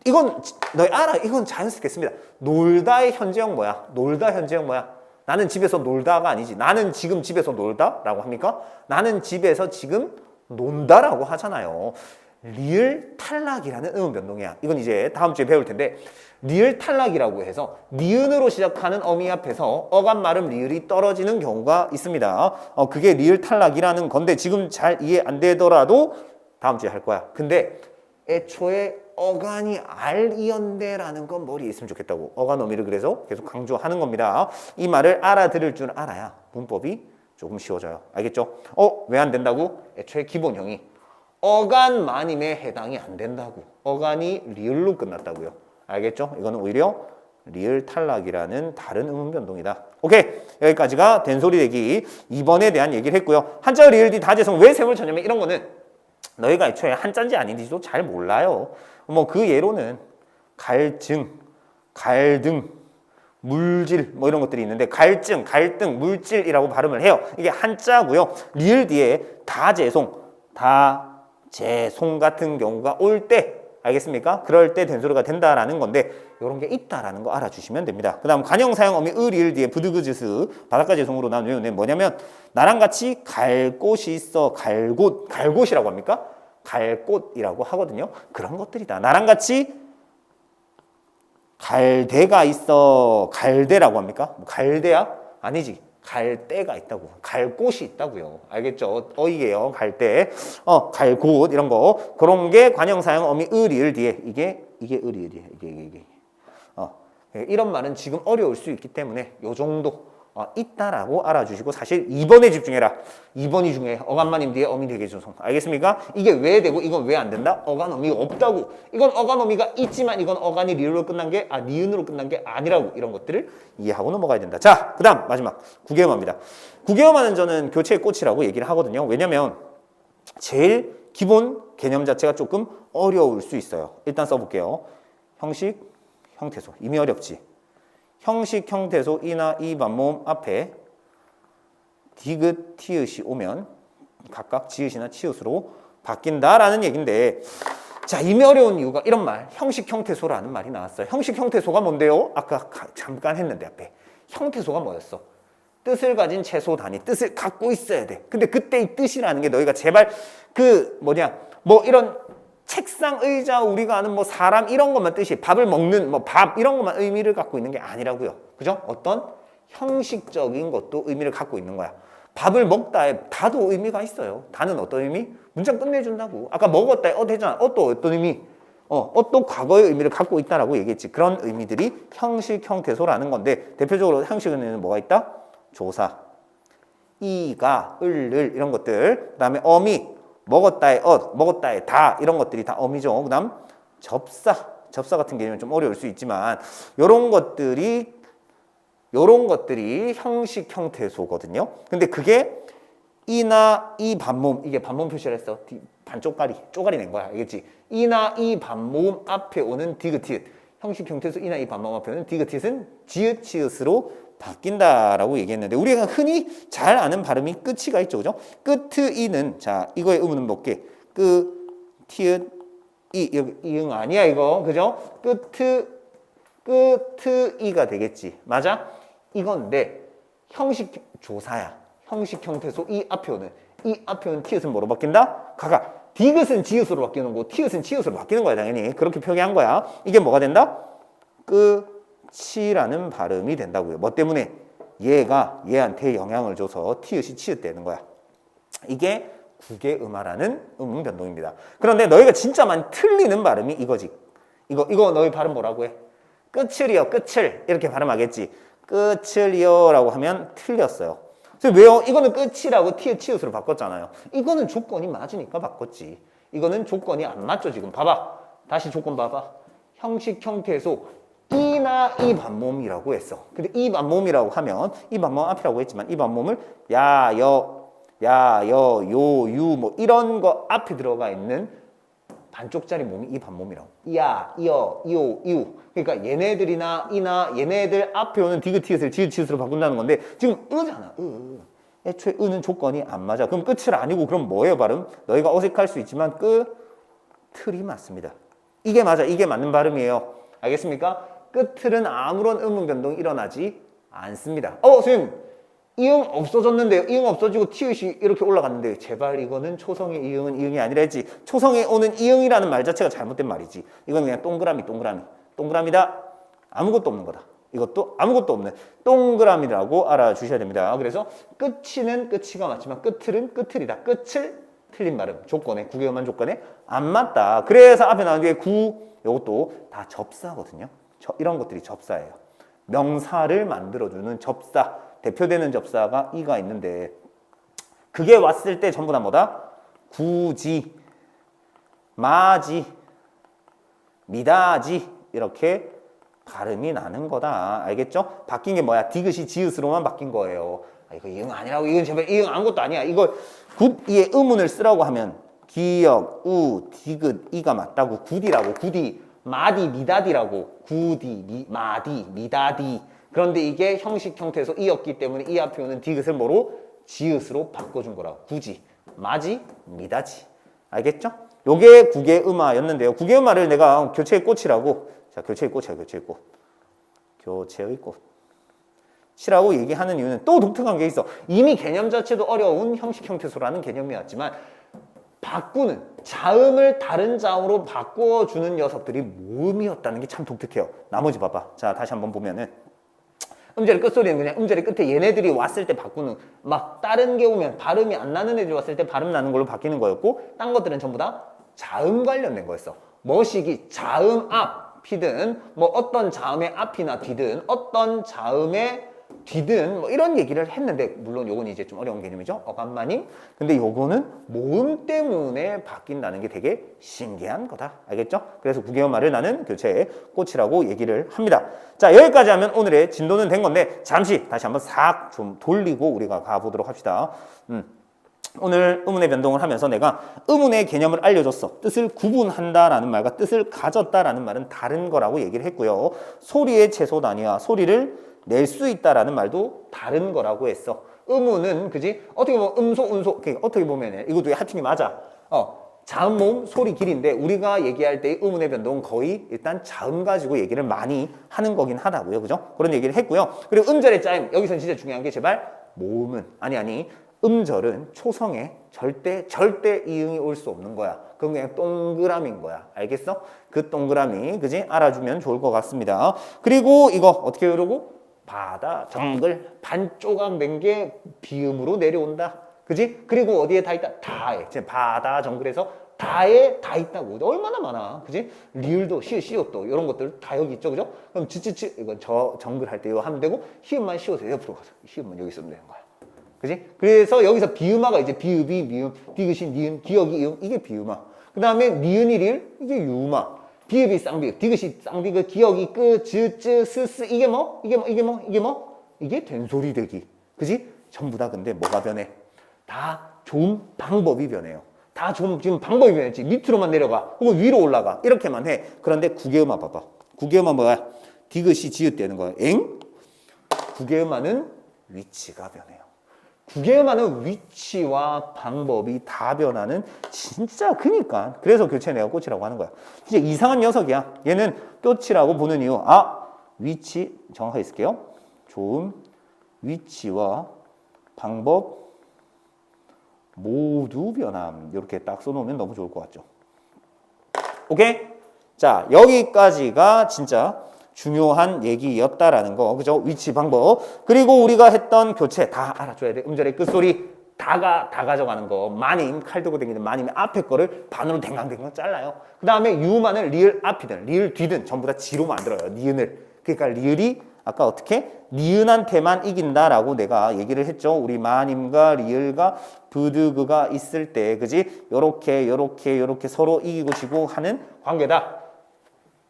이건 너희 알아. 이건 자연스럽게 씁니다. 놀다의 현재형 뭐야? 놀다 현재형 뭐야? 나는 집에서 놀다가 아니지. 나는 지금 집에서 놀다라고 합니까? 나는 집에서 지금 논다라고 하잖아요. 리을 탈락이라는 의문 변동이야. 이건 이제 다음 주에 배울 텐데 리을 탈락이라고 해서 니은으로 시작하는 어미 앞에서 어감 발음 리을이 떨어지는 경우가 있습니다. 그게 리을 탈락이라는 건데 지금 잘 이해 안 되더라도 다음 주에 할 거야. 근데 애초에 어간이 알이언데라는 건 머리에 있으면 좋겠다고. 어간 어미를 그래서 계속 강조하는 겁니다. 이 말을 알아들을 줄 알아야 문법이 조금 쉬워져요. 알겠죠? 왜 안 된다고? 애초에 기본형이 어간 마님에 해당이 안 된다고. 어간이 리을로 끝났다고요. 알겠죠? 이거는 오히려 리을 탈락이라는 다른 의문 변동이다. 오케이. 여기까지가 된소리 대기 2번에 대한 얘기를 했고요. 한자 리을 디 다재성 왜 셈을 쳤냐면 이런 거는 너희가 애초에 한자인지 아닌지도 잘 몰라요. 뭐 그 예로는 갈증, 갈등, 물질 뭐 이런 것들이 있는데 갈증, 갈등, 물질이라고 발음을 해요. 이게 한자고요. 리을 뒤에 다재송, 다재송 같은 경우가 올 때 알겠습니까? 그럴 때 된소리가 된다라는 건데 이런 게 있다라는 거 알아주시면 됩니다. 그 다음 관형 사용 어미 리을 뒤에 부드그즈스 바닷가 재송으로 나온 외우는 뭐냐면 나랑 같이 갈 곳이 있어. 갈곳이라고 합니까? 갈 곳이라고 하거든요. 그런 것들이다. 나랑 같이 갈대가 있어. 갈대라고 합니까? 뭐 갈대야? 아니지. 갈 데가 있다고. 갈 곳이 있다고요. 알겠죠? 어이게요. 갈 때. 갈 곳 이런 거. 그런 게 관형 사용 어미 리을 뒤에 이게 리을이야. 이게. 이런 말은 지금 어려울 수 있기 때문에 요 정도 있다라고 알아주시고 사실 2번에 집중해라. 2번이 중요해. 어간마님 뒤에 어미 대개조송. 알겠습니까? 이게 왜 되고 이건 왜 안 된다? 어간 어미가 없다고. 이건 어간 어미가 있지만 이건 어간이 리을로 끝난 게 니은으로 끝난 게 아니라고. 이런 것들을 이해하고 넘어가야 된다. 자, 그 다음 마지막 9개월마입니다. 9개월마는 저는 교체의 꽃이라고 얘기를 하거든요. 왜냐면 제일 기본 개념 자체가 조금 어려울 수 있어요. 일단 써볼게요. 형식, 형태소. 이미 어렵지. 형식, 형태소, 이나, 이, 반모음 앞에 디귿, 티읕이 오면 각각 지읒이나 치읒으로 바뀐다라는 얘기인데 자, 이미 어려운 이유가 이런 말, 형식, 형태소라는 말이 나왔어요. 형식, 형태소가 뭔데요? 아까 잠깐 했는데 앞에. 형태소가 뭐였어? 뜻을 가진 채소 단위, 뜻을 갖고 있어야 돼. 근데 그때 이 뜻이라는 게 너희가 제발 뭐 이런 책상, 의자, 우리가 아는 뭐 사람 이런 것만 뜻이 밥을 먹는 뭐 밥 이런 것만 의미를 갖고 있는 게 아니라고요. 그죠? 어떤 형식적인 것도 의미를 갖고 있는 거야. 밥을 먹다에 다도 의미가 있어요. 다는 어떤 의미? 문장 끝내준다고. 아까 먹었다에 되잖아. 또 어떤 의미? 또 과거의 의미를 갖고 있다라고 얘기했지. 그런 의미들이 형식, 형태소라는 건데 대표적으로 형식에는 뭐가 있다? 조사, 이가, 을 이런 것들. 그 다음에 어미, 먹었다에 먹었다에 다 이런 것들이 다 어미죠. 그 다음 접사 같은 개념은 좀 어려울 수 있지만 요런 것들이 형식 형태소거든요. 근데 그게 이나 이 반모음 이게 반모음 표시를 했어. 쪼가리 낸 거야. 알겠지? 이나 이 반모음 앞에 오는 디귿 티읕 형식 형태소 이나 이 반모음 앞에 오는 디귿 티읕은 지읒 치읒으로 바뀐다라고 얘기했는데 우리가 흔히 잘 아는 발음이 끝이가 있죠. 그죠? 끝이는 자, 이거의 의문은 몇 개? 티읕 이응 아니야 이거. 그죠? 끝이가 되겠지. 맞아? 이건데 형식 조사야. 형식 형태소 이 앞에 오는 티읕은 뭐로 바뀐다? 각각 디귿은 지읒으로 바뀌는 거고 티읕은 치읒으로 바뀌는 거야. 당연히 그렇게 표기한 거야. 이게 뭐가 된다? 치라는 발음이 된다고요. 뭐 때문에? 얘한테 영향을 줘서 티읕이 치읒 되는 거야. 이게 국외음화라는 음응 변동입니다. 그런데 너희가 진짜 많이 틀리는 발음이 이거지. 이거 너희 발음 뭐라고 해? 끝을이요, 끝을 이렇게 발음하겠지. 끝을이요라고 하면 틀렸어요. 그래서 왜요? 이거는 끝이라고 티읕 치읒으로 바꿨잖아요. 이거는 조건이 맞으니까 바꿨지. 이거는 조건이 안 맞죠 지금. 봐봐. 다시 조건 봐봐. 형식 형태소 이나 이 반모음이라고 했어. 근데 이 반모음이라고 하면 이 반모음 앞이라고 했지만 이 반모음을 야, 여, 요, 유 뭐 이런 거 앞에 들어가 있는 반쪽짜리 모음이 이 반모음이라고. 야, 여, 요, 유. 그러니까 얘네들이나 이나 얘네들 앞에 오는 디귿 티읕을 지읒 치읒으로 바꾼다는 건데 지금 으잖아. 애초에 으는 조건이 안 맞아. 그럼 끝을 아니고 그럼 뭐예요 발음? 너희가 어색할 수 있지만 틀이 맞습니다. 이게 맞아. 이게 맞는 발음이에요. 알겠습니까? 끝틀은 아무런 음운 변동이 일어나지 않습니다. 선생님, 이응 없어졌는데요. 이응 없어지고 티읕이 이렇게 올라갔는데 제발 이거는 초성의 이응은 이응이 아니라 했지. 초성에 오는 이응이라는 말 자체가 잘못된 말이지. 이건 그냥 동그라미다. 아무것도 없는 거다. 이것도 아무것도 없는 동그라미라고 알아주셔야 됩니다. 그래서 끝이는 끝이가 맞지만 끝틀은 끝틀이다. 끝을 틀린 발음. 조건에, 구개음한 조건에 안 맞다. 그래서 앞에 나온 게 이것도 다 접사거든요. 이런 것들이 접사예요. 명사를 만들어주는 접사. 대표되는 접사가 이가 있는데 그게 왔을 때 전부 다 뭐다? 구지, 마지, 미다지 이렇게 발음이 나는 거다. 알겠죠? 바뀐 게 뭐야? 디귿이 지읒으로만 바뀐 거예요. 이거 이응 아니라고. 이건 제발 이응 아무것도 아니야. 이거 굿이의 의문을 쓰라고 하면 기역, 우, 디귿, 이가 맞다고. 굿이라고. 굿이 마디, 미다디라고. 굿이, 마디, 미다디. 그런데 이게 형식 형태에서 이었기 때문에 이 앞에 오는 디귿을 뭐로? 지읒으로 바꿔준 거라고. 굳이 마지, 미다지. 알겠죠? 요게 구개음화였는데요. 구개음화를 내가 교체의 꽃이라고. 자, 교체의 꽃이야, 교체의 꽃. 교체의 꽃. 이라고 얘기하는 이유는 또 독특한 게 있어. 이미 개념 자체도 어려운 형식 형태소라는 개념이었지만 바꾸는, 자음을 다른 자음으로 바꿔주는 녀석들이 모음이었다는 게 참 독특해요. 나머지 봐봐. 자, 다시 한번 보면은 음절의 끝소리는 그냥 음절의 끝에 얘네들이 왔을 때 바꾸는, 막 다른 게 오면 발음이 안 나는 애들이 왔을 때 발음 나는 걸로 바뀌는 거였고, 딴 것들은 전부 다 자음 관련된 거였어. 뭐시기 자음 앞이든 뭐 어떤 자음의 앞이나 뒤든 어떤 자음의 뒤든 뭐 이런 얘기를 했는데, 물론 요건 이제 좀 어려운 개념이죠. 어감마님. 근데 요거는 모음 때문에 바뀐다는 게 되게 신기한 거다. 알겠죠? 그래서 구개음화를 나는 교체의 꽃이라고 얘기를 합니다. 자, 여기까지 하면 오늘의 진도는 된 건데 잠시 다시 한번 싹 좀 돌리고 우리가 가보도록 합시다. 오늘 의문의 변동을 하면서 내가 의문의 개념을 알려줬어. 뜻을 구분한다라는 말과 뜻을 가졌다라는 말은 다른 거라고 얘기를 했고요. 소리의 채소 단위와 소리를 낼 수 있다라는 말도 다른 거라고 했어. 의문은 그지? 어떻게 보면 음소, 운소. 어떻게 보면 이것도 합친이 맞아. 자음, 모음, 소리, 길인데 우리가 얘기할 때 의문의 변동은 거의 일단 자음 가지고 얘기를 많이 하는 거긴 하다고요. 그죠? 그런 얘기를 했고요. 그리고 음절의 짜임. 여기서는 진짜 중요한 게 제발 모음은 아니 음절은 초성에 절대 이응이 올 수 없는 거야. 그건 그냥 동그라미인 거야. 알겠어? 그 동그라미 그지? 알아주면 좋을 것 같습니다. 그리고 이거 어떻게 그러고? 바다, 정글, 반조각 낸 게 비음으로 내려온다. 그지? 그리고 어디에 다 있다? 다에. 바다, 정글에서 다에 다 있다고. 얼마나 많아. 그지? 리을도, 시옷도 이런 것들 다 여기 있죠. 그죠? 그럼 지치치 이건 저 정글 할 때 이거 하면 되고, 히읗만 씌워서 옆으로 가서 히읗만 여기 쓰면 되는 거야. 그지? 그래서 여기서 비음화가 이제 비읍이 미음, 디귿이 니은, 기역이 이음, 이게 비음화. 그 다음에 니은이 리을, 이게 유음화. 비읍이 쌍비읍, 디귿이 쌍비읍, 기역이 끄, 즈, 스스, 이게 뭐? 이게 된소리되기. 그지? 전부 다 근데 뭐가 변해? 다 좋은 방법이 변해요. 다 좋은, 지금 방법이 변했지. 밑으로만 내려가. 혹은 위로 올라가. 이렇게만 해. 그런데 구개음화 봐봐. 구개음화 뭐야? 디귿이 지읒되는 거야. 엥? 구개음화는 위치가 변해요. 구개음화는 위치와 방법이 다 변하는 진짜 그니까 그래서 교체 내가 꽃이라고 하는 거야. 진짜 이상한 녀석이야. 얘는 꽃이라고 보는 이유 위치 정확하게 쓸게요. 좋음, 위치와 방법 모두 변함. 이렇게 딱 써놓으면 너무 좋을 것 같죠. 오케이? 자, 여기까지가 진짜 중요한 얘기였다라는 거. 그죠? 위치, 방법. 그리고 우리가 했던 교체 다 알아줘야 돼. 음절의 끝소리 다 가져가는 거. 마님, 칼 들고 다니는 마님의 앞에 거를 반으로 댕강댕강 잘라요. 그 다음에 유만을 리을 앞이든 리을 뒤든 전부 다 지로 만들어요. 니은을. 그러니까 리을이 아까 어떻게? 니은한테만 이긴다라고 내가 얘기를 했죠. 우리 마님과 리을과 브드그가 있을 때, 그지? 요렇게 서로 이기고 지고 하는 관계다.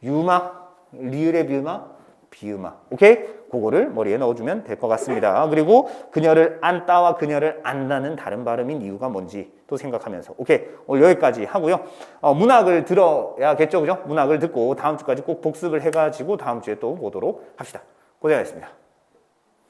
유마. 리을의 비음화. 오케이? 그거를 머리에 넣어주면 될 것 같습니다. 그리고 그녀를 안다와 그녀를 안다는 다른 발음인 이유가 뭔지 또 생각하면서. 오케이? 오늘 여기까지 하고요. 문학을 들어야겠죠? 그죠? 문학을 듣고 다음 주까지 꼭 복습을 해가지고 다음 주에 또 보도록 합시다. 고생하셨습니다.